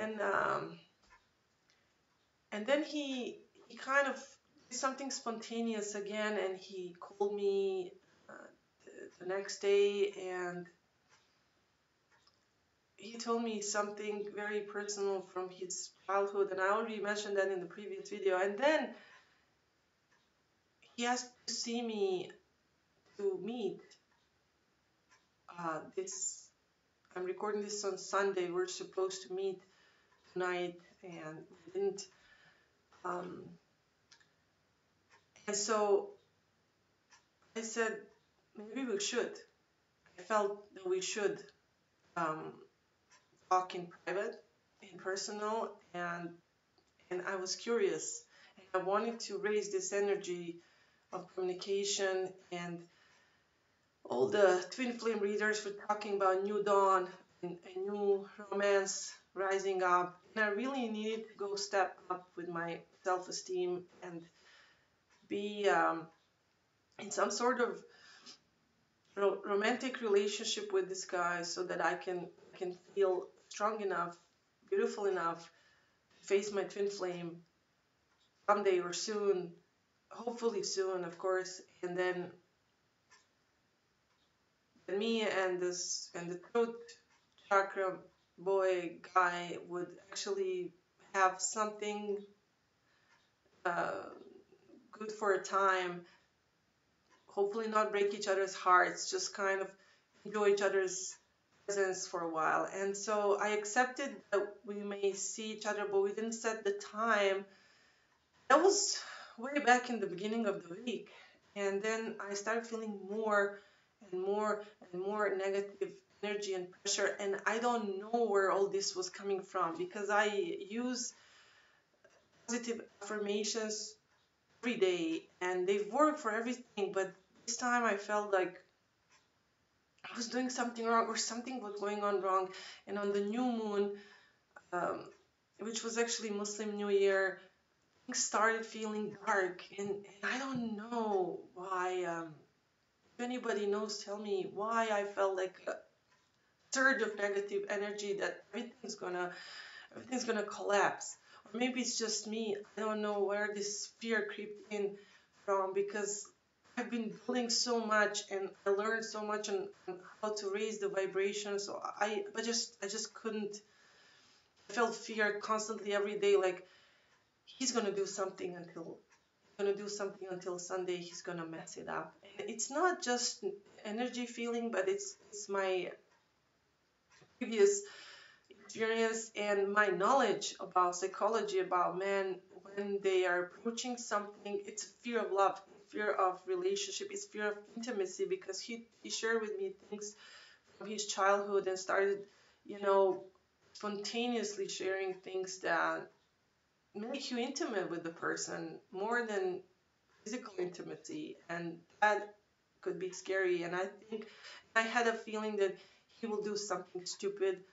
then he kind of did something spontaneous again, and he called me uh, the next day, and he told me something very personal from his childhood, and I already mentioned that in the previous video. And then he asked to see me, to meet. This I'm recording this on Sunday. We're supposed to meet tonight, and we didn't. Um, and so I said, maybe we should. I felt that we should um, talk in private, in personal, and I was curious, and I wanted to raise this energy of communication. And all the twin flame readers were talking about new dawn and a new romance rising up, and I really needed to go step up with my self-esteem and be in some sort of romantic relationship with this guy, so that I can feel strong enough, beautiful enough to face my twin flame someday or soon, hopefully soon, of course. And then me and the throat chakra boy guy would actually have something uh, good for a time. Hopefully, not break each other's hearts, just kind of enjoy each other's presence for a while. And so I accepted that we may see each other, but we didn't set the time. That was way back in the beginning of the week. And then I started feeling more and more and more negative energy and pressure. And I don't know where all this was coming from, because I use positive affirmations every day and they've worked for everything. But this time I felt like I was doing something wrong, or something was going on wrong. And on the new moon, um, which was actually Muslim New Year, things started feeling dark, and I don't know why. If anybody knows, tell me why I felt like a surge of negative energy that everything's gonna collapse. Or maybe it's just me. I don't know where this fear creeped in from because I've been building so much and I learned so much on how to raise the vibration. So I just couldn't. I felt fear constantly every day. Like he's gonna do something until Sunday. He's gonna mess it up. And it's not just energy feeling, but it's my previous experience and my knowledge about psychology about men when they are approaching something. It's fear of love, fear of relationship, it's fear of intimacy because he shared with me things from his childhood and started, you know, spontaneously sharing things that make you intimate with the person more than physical intimacy, and that could be scary. And I think I had a feeling that he will do something stupid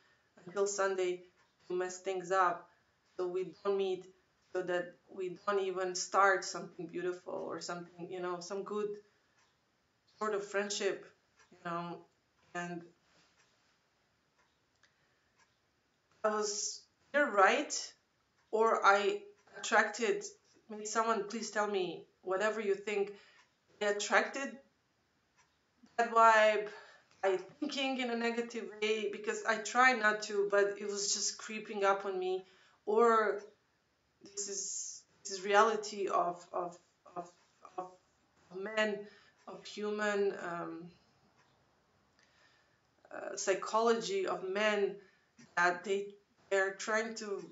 until Sunday to mess things up so we don't meet, so that we don't even start something beautiful or something, some good sort of friendship, you know. And I was either right or I attracted, maybe someone please tell me whatever you think, I attracted that vibe by thinking in a negative way because I try not to, but it was just creeping up on me. Or this is reality of, of men, of human psychology of men, that they're trying to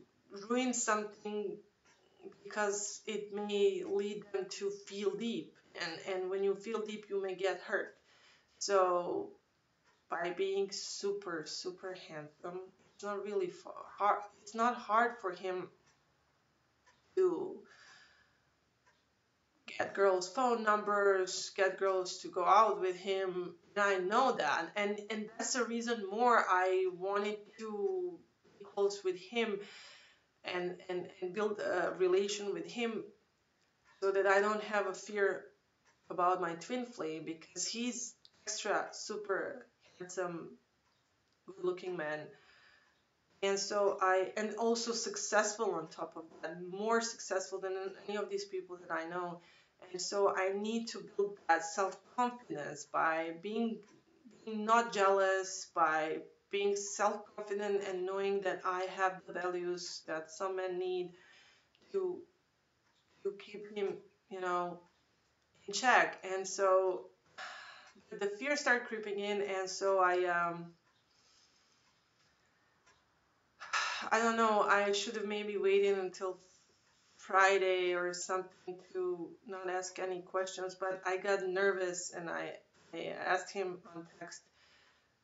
ruin something because it may lead them to feel deep, and when you feel deep you may get hurt. So by being super super handsome, it's not really hard. It's not hard for him to get girls' phone numbers, get girls to go out with him. And I know that, and that's the reason more I wanted to be close with him and build a relation with him, so that I don't have a fear about my twin flame because he's extra super handsome, good-looking man. And so and also successful on top of that, more successful than any of these people that I know. And so I need to build that self-confidence by being not jealous, by being self-confident and knowing that I have the values that some men need to keep him, you know, in check. And so the fear started creeping in, and so I don't know, I should have maybe waited until Friday or something to not ask any questions, but I got nervous and I asked him on text,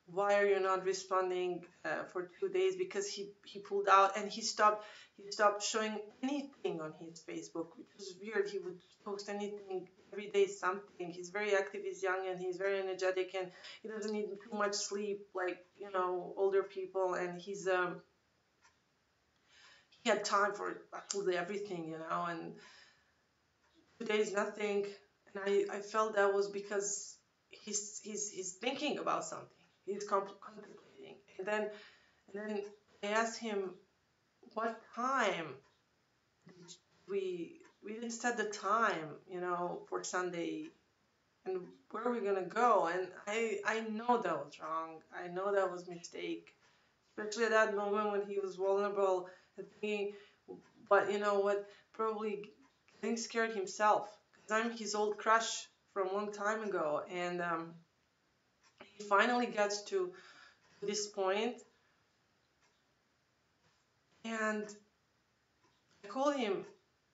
why are you not responding for 2 days? Because he pulled out and he stopped showing anything on his Facebook, which was weird. He would post anything every day, something. He's very active, he's young, and he's very energetic, and he doesn't need too much sleep like, older people. And he had time for absolutely everything, and 2 days nothing. And I felt that was because he's thinking about something. He's contemplating. And then I asked him, what time did we didn't set the time, for Sunday, and where are we gonna go? And I know that was wrong. I know that was a mistake, especially at that moment when he was vulnerable and thinking, but you know what? Probably getting scared himself. Because I'm his old crush from a long time ago, and he finally gets to this point, and I called him.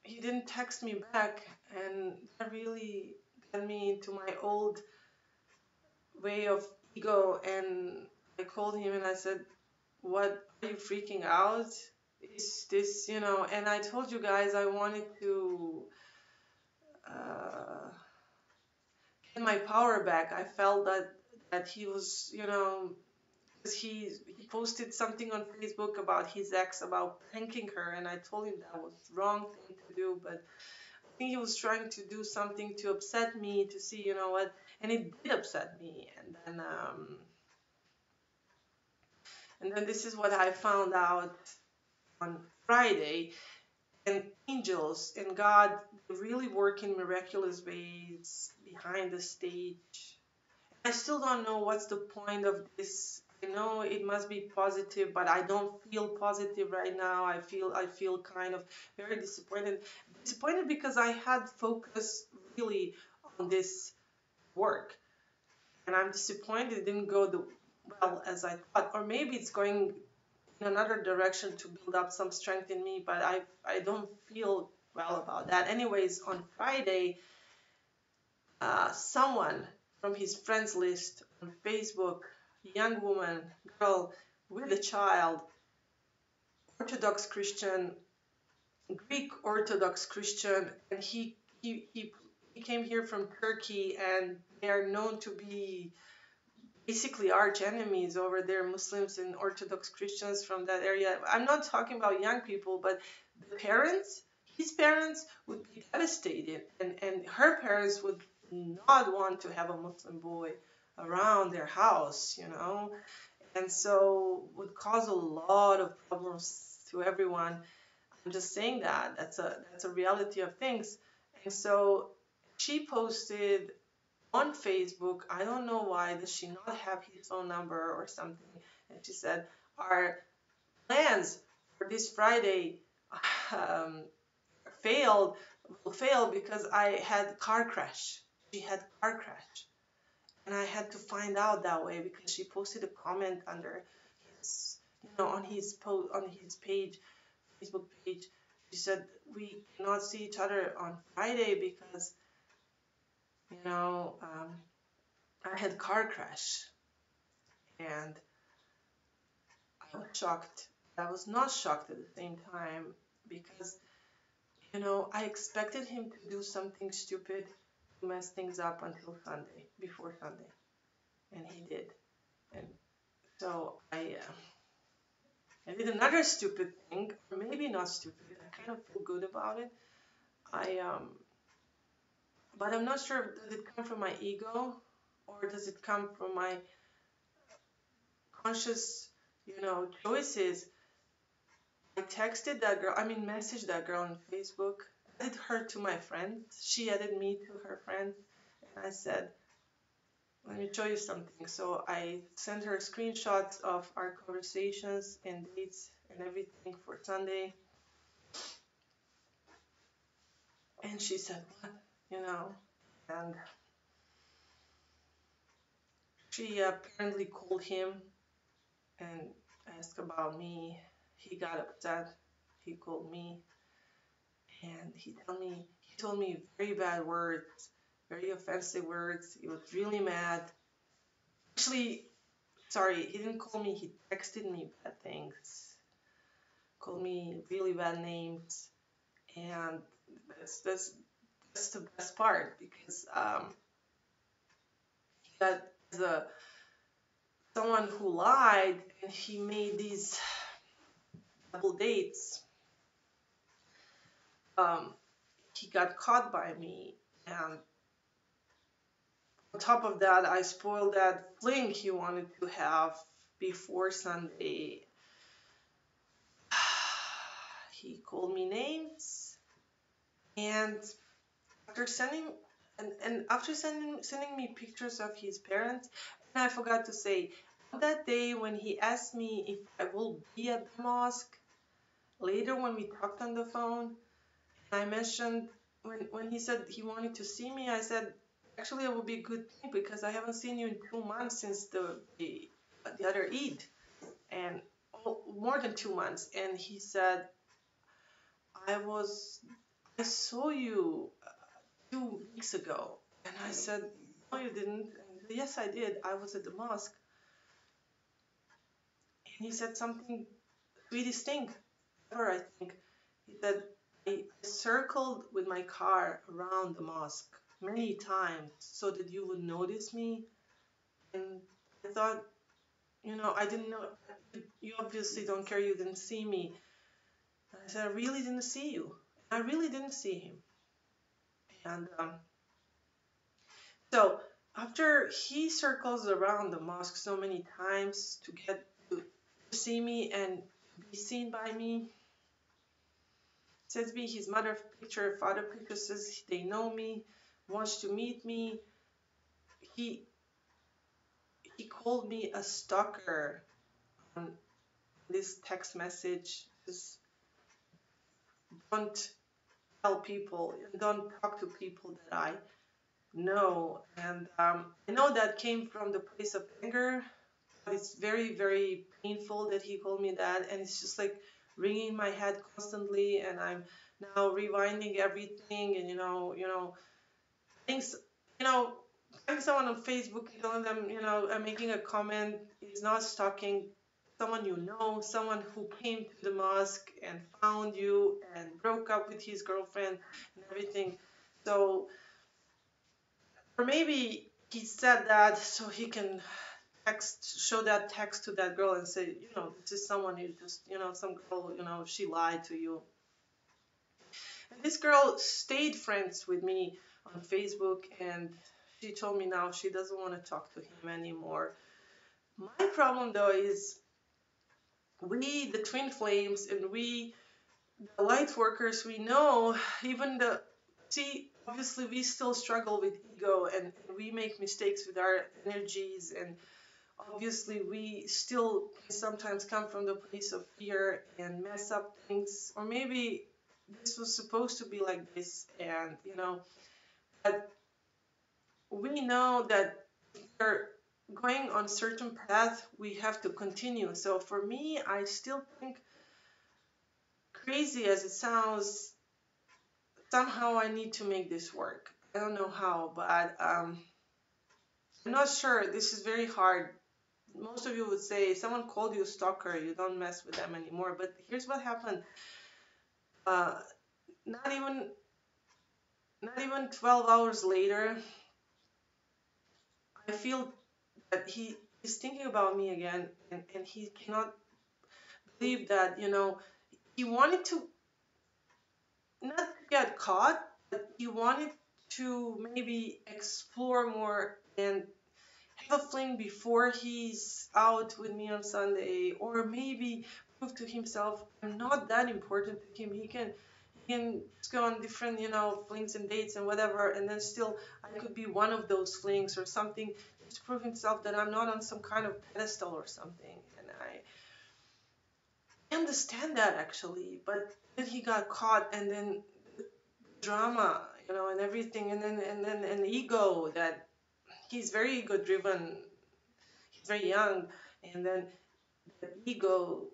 He didn't text me back, and that really got me into my old way of ego. And I called him and I said, "What are you freaking out? Is this, And I told you guys I wanted to uh, get my power back. I felt that he was, because he posted something on Facebook about his ex, about pranking her, and I told him that was the wrong thing to do. But I think he was trying to do something to upset me, to see, you know what, and it did upset me. And then this is what I found out on Friday. And angels and God really work in miraculous ways behind the stage. I still don't know what's the point of this. I know it must be positive, but I don't feel positive right now. I feel kind of very disappointed. Disappointed because I had focus really on this work, and I'm disappointed it didn't go the well as I thought, or maybe it's going in another direction to build up some strength in me, but I don't feel well about that. Anyways, on Friday, someone from his friends list on Facebook, young woman, girl with a child, Orthodox Christian, Greek Orthodox Christian, and he came here from Turkey, and they are known to be basically arch enemies over there, Muslims and Orthodox Christians from that area. I'm not talking about young people, but the parents, his parents would be devastated, and her parents would not want to have a Muslim boy around their house, you know, and so would cause a lot of problems to everyone. I'm just saying that that's a reality of things. And so she posted on Facebook. I don't know why does she not have his phone number or something. And she said, our plans for this Friday um, failed will fail because I had car crash. She had car crash. And I had to find out that way because she posted a comment under his, on his post on his page, Facebook page. She said we cannot see each other on Friday because you know um, I had car crash, and I was shocked. I was not shocked at the same time because, I expected him to do something stupid to mess things up until Sunday, before Sunday, and he did. And so I did another stupid thing, or maybe not stupid. I kind of feel good about it. I but I'm not sure, does it come from my ego or does it come from my conscious, choices. I texted that girl, messaged that girl on Facebook, added her to my friends. She added me to her friends, and I said, let me show you something. So I sent her screenshots of our conversations and dates and everything for Sunday. And she said, what? You know, and she apparently called him and asked about me. He got upset. He called me and he told me very bad words, very offensive words. He was really mad. Actually, sorry, he didn't call me. He texted me bad things, called me really bad names, and that's the best part because that the someone who lied and he made these double dates. Um, he got caught by me, and on top of that, I spoiled that fling he wanted to have before Sunday. He called me names, and after sending sending me pictures of his parents, and I forgot to say, on that day when he asked me if I will be at the mosque, later when we talked on the phone, I mentioned when he said he wanted to see me, I said actually it would be a good thing because I haven't seen you in 2 months since the other Eid, and more than 2 months. And he said I saw you 2 weeks ago, and I said no you didn't. And he said, yes I did. I was at the mosque, and he said something sweetest thing ever. I think he said I circled with my car around the mosque many times so that you would notice me. And I thought, I didn't know. You obviously don't care. You didn't see me. And I said, I really didn't see you. I really didn't see him. And so after he circles around the mosque so many times to get to see me and be seen by me, sends me his mother picture, father picture, says they know me, wants to meet me. He he called me a stalker on this text message. Just don't tell people, don't talk to people that I know. And I know that came from the place of anger, but it's very, very painful that he called me that. And it's just like ringing in my head constantly. And I'm now rewinding everything. And, things, you know, finding someone on Facebook, telling them, making a comment is not stalking someone you know, someone who came to the mosque and found you and broke up with his girlfriend and everything. So, or maybe he said that so he can show that text to that girl and say, this is someone you just, some girl, she lied to you. And this girl stayed friends with me on Facebook, and she told me now she doesn't want to talk to him anymore. My problem though is we, the twin flames, and we, the light workers, we know even see, obviously we still struggle with ego, and we make mistakes with our energies, and obviously we still can sometimes come from the place of fear and mess up things, or maybe this was supposed to be like this, and but we know that if we're going on certain path, we have to continue. So for me, I still think, crazy as it sounds, somehow I need to make this work. I don't know how, but I'm not sure. This is very hard. Most of you would say someone called you a stalker, you don't mess with them anymore. But here's what happened. Uh, not even 12 hours later, I feel that he is thinking about me again, and he cannot believe that, he wanted to not get caught, but he wanted to maybe explore more and have a fling before he's out with me on Sunday, or maybe prove to himself I'm not that important to him. He can just go on different, flings and dates and whatever, and then still I could be one of those flings or something, just to prove himself that I'm not on some kind of pedestal or something. And I understand that actually, but then he got caught, and then drama, and everything, and then an ego that he's very ego driven. He's very young, and then the ego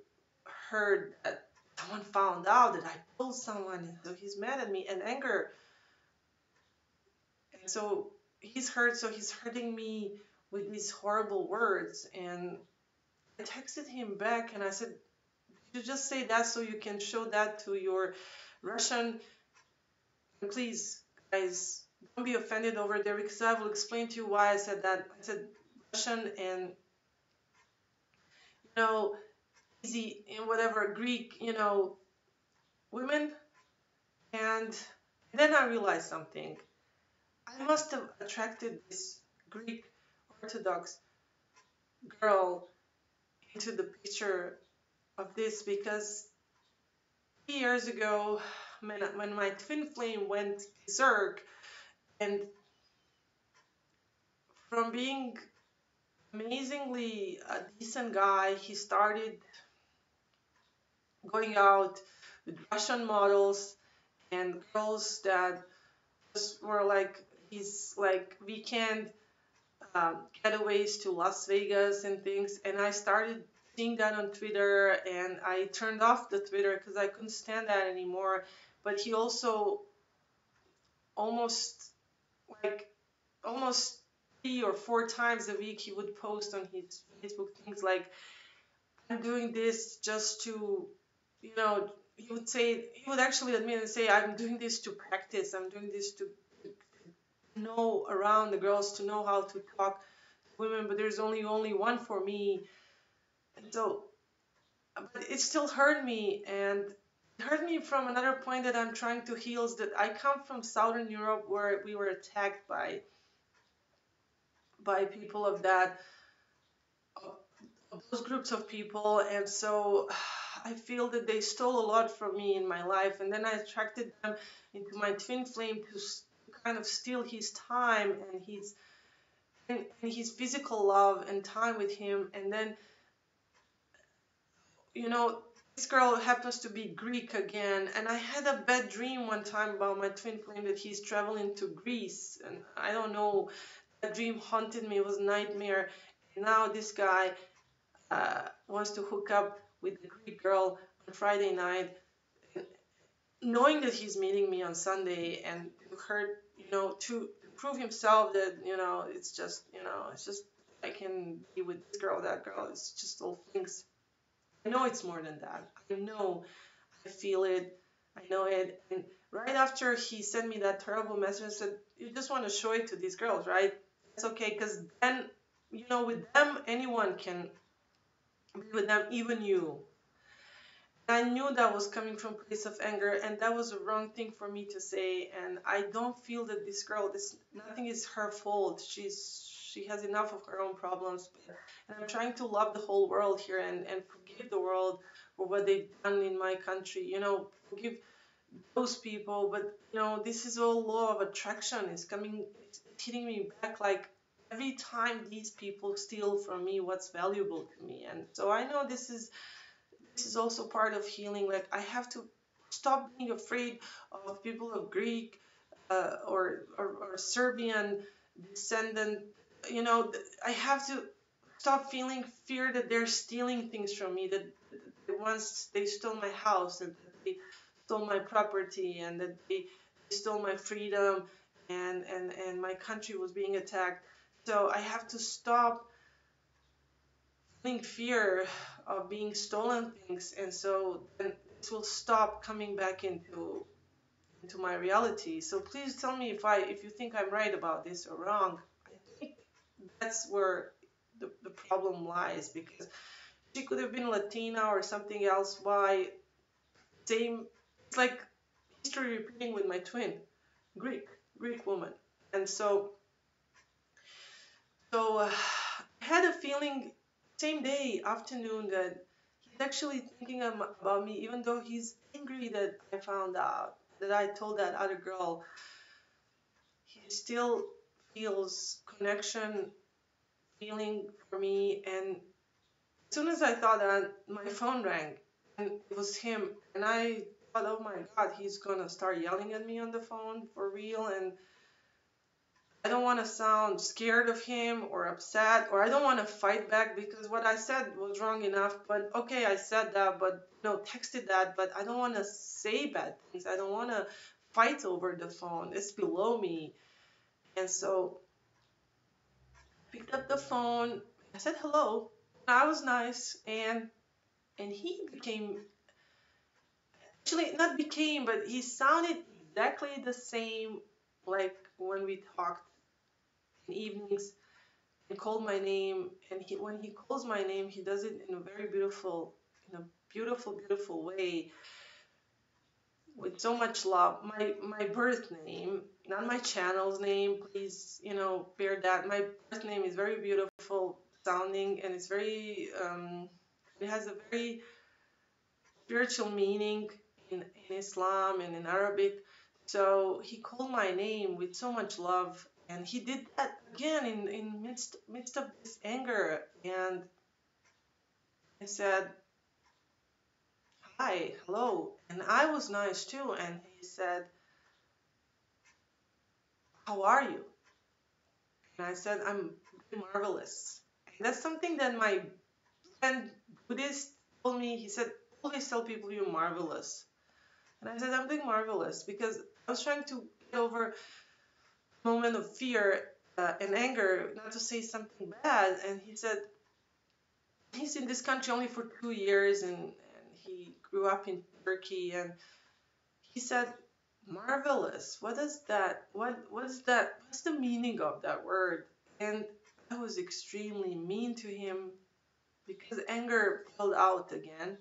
heard that someone found out that I told someone, and so he's mad at me and anger, and so he's hurt, so he's hurting me with these horrible words. And I texted him back and I said, you just say that so you can show that to your Russian. And please, guys, don't be offended over there, because I will explain to you why I said that. I said Russian and, you know, easy in whatever Greek, women. And then I realized something. I must have attracted this Greek Orthodox girl into the picture of this, because 3 years ago, when my twin flame went berserk, and from being amazingly a decent guy, he started going out with Russian models and girls that just were like his like weekend getaways to Las Vegas and things. And I started seeing that on Twitter, and I turned off the Twitter because I couldn't stand that anymore. But he also almost like almost 3 or 4 times a week he would post on his Facebook things like, I'm doing this just to, he would actually admit and say, I'm doing this to practice. I'm doing this to know around the girls, to know how to talk to women, but there's only one for me. So, but it still hurt me, and it hurt me from another point that I'm trying to heal is that I come from Southern Europe where we were attacked by people of that of those groups of people, and so I feel that they stole a lot from me in my life, and then I attracted them into my twin flame to kind of steal his time and his physical love and time with him, and then you know, this girl happens to be Greek again, and I had a bad dream one time about my twin flame that he's traveling to Greece, and I don't know, that dream haunted me. It was a nightmare. And now this guy wants to hook up with the Greek girl on Friday night, knowing that he's meeting me on Sunday, and to her, to prove himself that it's just I can be with this girl, that girl. It's just all things. I know it's more than that. I know. I feel it. I know it. And right after he sent me that terrible message and said, "You just want to show it to these girls, right? It's okay, because then, with them, anyone can be with them, even you." I knew that was coming from a place of anger, and that was a wrong thing for me to say. And I don't feel that this girl, this nothing is her fault. She has enough of her own problems. And I'm trying to love the whole world here and forgive the world for what they've done in my country. Forgive those people. But this is all law of attraction. It's coming, it's hitting me back like every time these people steal from me what's valuable to me. And so I know this is also part of healing. Like I have to stop being afraid of people of Greek or Serbian descendant. I have to stop feeling fear that they're stealing things from me. That once they stole my house, and that they stole my property, and that they stole my freedom, and my country was being attacked. So I have to stop feeling fear of being stolen things, and so then this will stop coming back into my reality. So please tell me if you think I'm right about this or wrong. I think that's where the problem lies, because she could have been Latina or something else. Why same? It's like history repeating with my twin, Greek Greek woman, and so I had a feeling same day afternoon that he's actually thinking about me, even though he's angry that I found out that I told that other girl. He still feels connection, feeling for me. And as soon as I thought that, my phone rang, and it was him. And I thought, oh my God, he's gonna start yelling at me on the phone for real. And I don't want to sound scared of him or upset, or I don't want to fight back because what I said was wrong enough. But okay, I said that, but no, texted that, but I don't want to say bad things. I don't want to fight over the phone. It's below me. And so I picked up the phone. I said hello. I was nice, and he became, actually not became, but he sounded exactly the same like when we talked in evenings, and called my name. And when he calls my name, he does it in a beautiful way, with so much love. My birth name, not my channel's name. Please, bear that. My birth name is very beautiful sounding, and it's very it has a very spiritual meaning in Islam and in Arabic. So he called my name with so much love, and he did that again in midst of this anger. And I said, "Hi, hello," and I was nice too. And he said, "How are you?" And I said, "I'm marvelous." And that's something that my friend Buddhist told me. He said, "Always tell people you're marvelous." And I said, "I'm doing marvelous," because I was trying to get over a moment of fear and anger, not to say something bad. And he said, he's in this country only for 2 years, and he grew up in Turkey. And he said, marvelous. What is that? What is that? What's the meaning of that word? And I was extremely mean to him. because anger pulled out again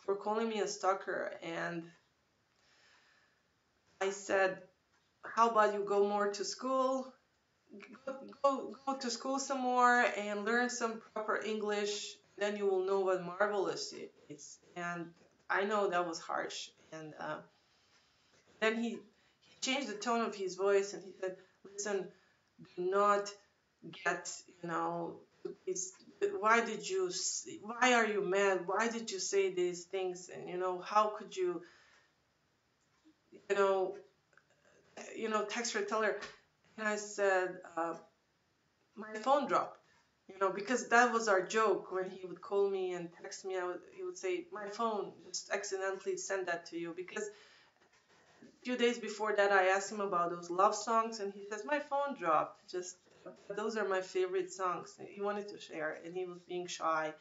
for calling me a stalker. And I said, how about you go more to school, go to school some more and learn some proper English, then you will know what marvelous it is. And I know that was harsh. And then he changed the tone of his voice and he said, listen, do not get, it's, why are you mad? Why did you say these things? And, how could you, you know, text her, tell her. And I said, my phone dropped, because that was our joke. When he would call me and text me, he would say, my phone just accidentally sent that to you. Because a few days before that, I asked him about those love songs, and he says, my phone dropped. Just, those are my favorite songs. He wanted to share, and he was being shy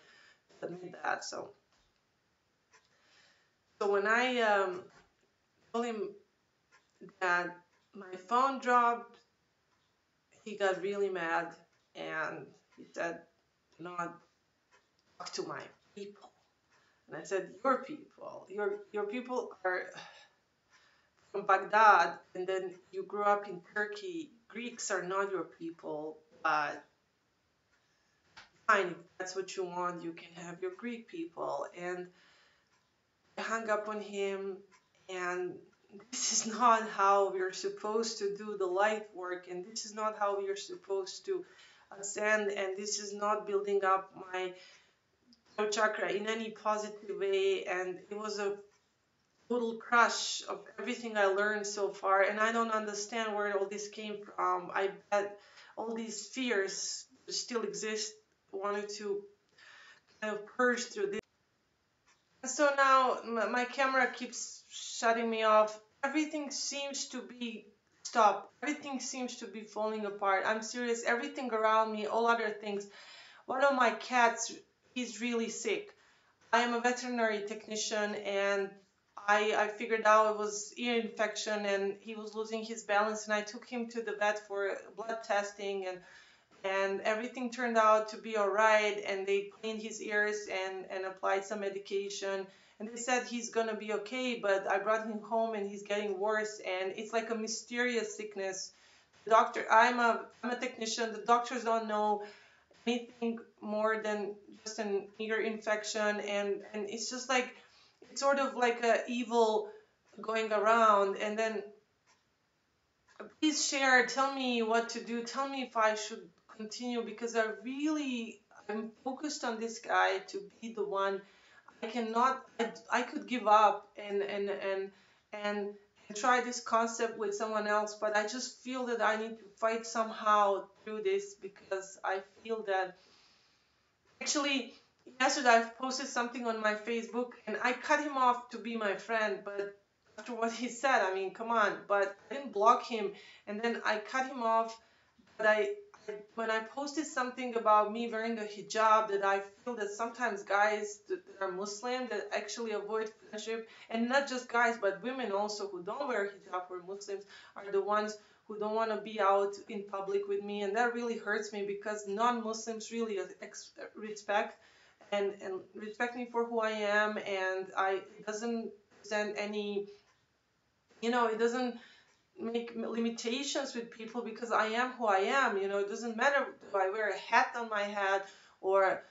to admit that. So when I told him that my phone dropped, he got really mad, and he said, do not talk to my people. And I said, your people. Your people are from Baghdad, and then you grew up in Turkey. Greeks are not your people, but fine, if that's what you want, you can have your Greek people. And I hung up on him, and this is not how we're supposed to do the light work, and this is not how we're supposed to ascend, and this is not building up my chakra in any positive way. And it was a total crush of everything I learned so far, and I don't understand where all this came from. I bet all these fears still exist, wanted to kind of purge through this. So now my camera keeps shutting me off. Everything seems to be stopped. Everything seems to be falling apart. I'm serious. Everything around me, all other things. One of my cats, he's really sick. I am a veterinary technician, and I figured out it was ear infection and he was losing his balance, and I took him to the vet for blood testing, and everything turned out to be all right, and they cleaned his ears and applied some medication, and they said he's gonna be okay. But I brought him home and he's getting worse, and it's like a mysterious sickness. The doctor, I'm a technician, the doctors don't know anything more than just an ear infection, and it's just like, it's sort of like a evil going around. And then please share, tell me what to do, tell me if I should continue, because I'm focused on this guy to be the one. I could give up and try this concept with someone else, but I just feel that I need to fight somehow through this, because I feel that actually yesterday I posted something on my Facebook and I cut him off to be my friend, but after what he said, I mean, come on. But I didn't block him, and then I cut him off. But when I posted something about me wearing a hijab, that I feel that sometimes guys that are Muslim that actually avoid friendship, and not just guys but women also who don't wear hijab or Muslims, are the ones who don't want to be out in public with me, and that really hurts me, because non-Muslims really respect and respect me for who I am, and it doesn't present any, it doesn't make limitations with people, because I am who I am. It doesn't matter if I wear a hat on my head or.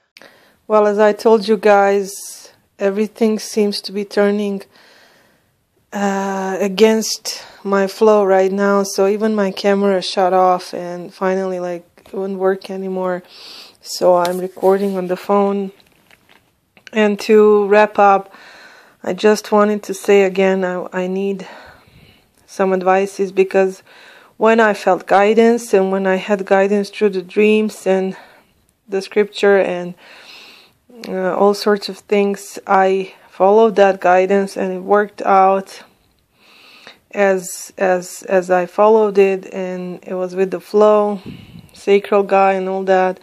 Well, as I told you guys, everything seems to be turning against my flow right now. So even my camera shut off and finally, like, it wouldn't work anymore. So I'm recording on the phone. And to wrap up, I just wanted to say again, I need some advices, because when I felt guidance, and when I had guidance through the dreams and the scripture and all sorts of things, I followed that guidance and it worked out as I followed it, and it was with the flow, sacral guy and all that.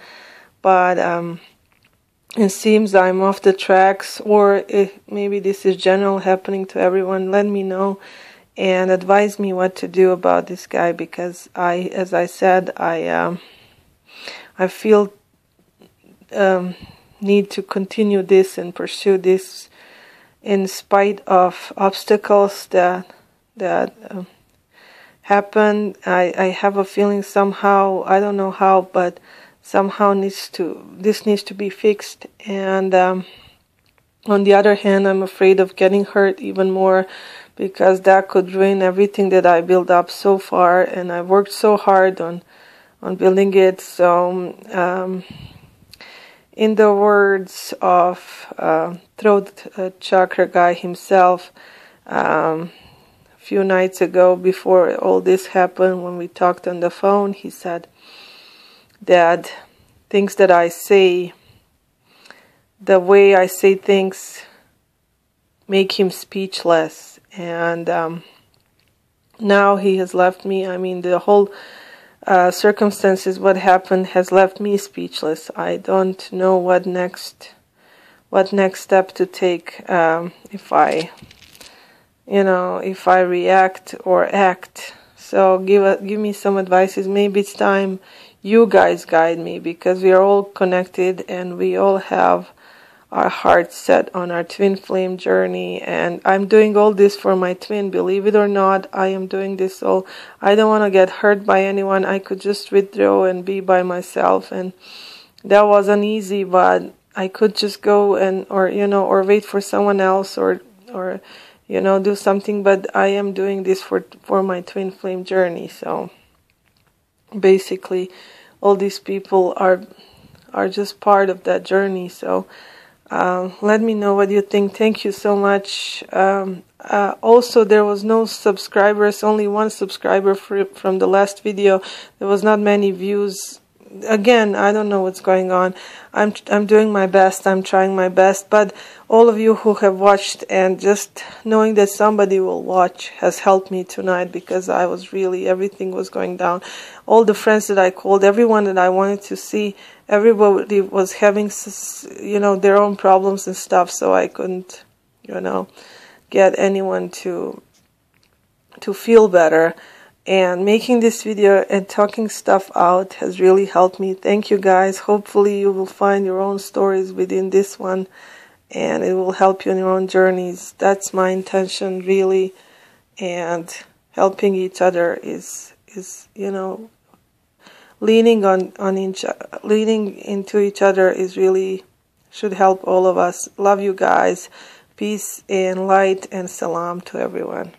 But it seems I'm off the tracks, or maybe this is general happening to everyone. Let me know and advise me what to do about this guy, because as I said, I feel need to continue this and pursue this in spite of obstacles that happen. I have a feeling somehow, I don't know how, but somehow this needs to be fixed. And on the other hand, I'm afraid of getting hurt even more, because that could ruin everything that I built up so far, and I worked so hard on building it. So in the words of throat chakra guy himself, a few nights ago, before all this happened, when we talked on the phone, he said that things that I say, the way I say things, make him speechless. And now he has left me. I mean, the whole circumstances, what happened, has left me speechless. I don't know what next step to take, if I react or act. So give me some advices. Maybe it's time you guys guide me, because we are all connected and we all have our hearts set on our twin flame journey. And I'm doing all this for my twin. Believe it or not, I am doing this all. I don't want to get hurt by anyone. I could just withdraw and be by myself, and that wasn't easy. But I could just go or wait for someone else, or do something. But I am doing this for my twin flame journey. So basically, all these people are just part of that journey. So let me know what you think. Thank you so much. Also, there was no subscribers, only one subscriber from the last video. There was not many views. Again, I don't know what's going on. I'm doing my best. I'm trying my best. But all of you who have watched, and just knowing that somebody will watch, has helped me tonight, because I was really, everything was going down. All the friends that I called, everyone that I wanted to see, everybody was having, their own problems and stuff. So I couldn't, get anyone to feel better. And making this video and talking stuff out has really helped me. Thank you guys. Hopefully you will find your own stories within this one, and it will help you in your own journeys. That's my intention, really. And helping each other is leaning leaning into each other is really, should help all of us. Love you guys. Peace and light and salam to everyone.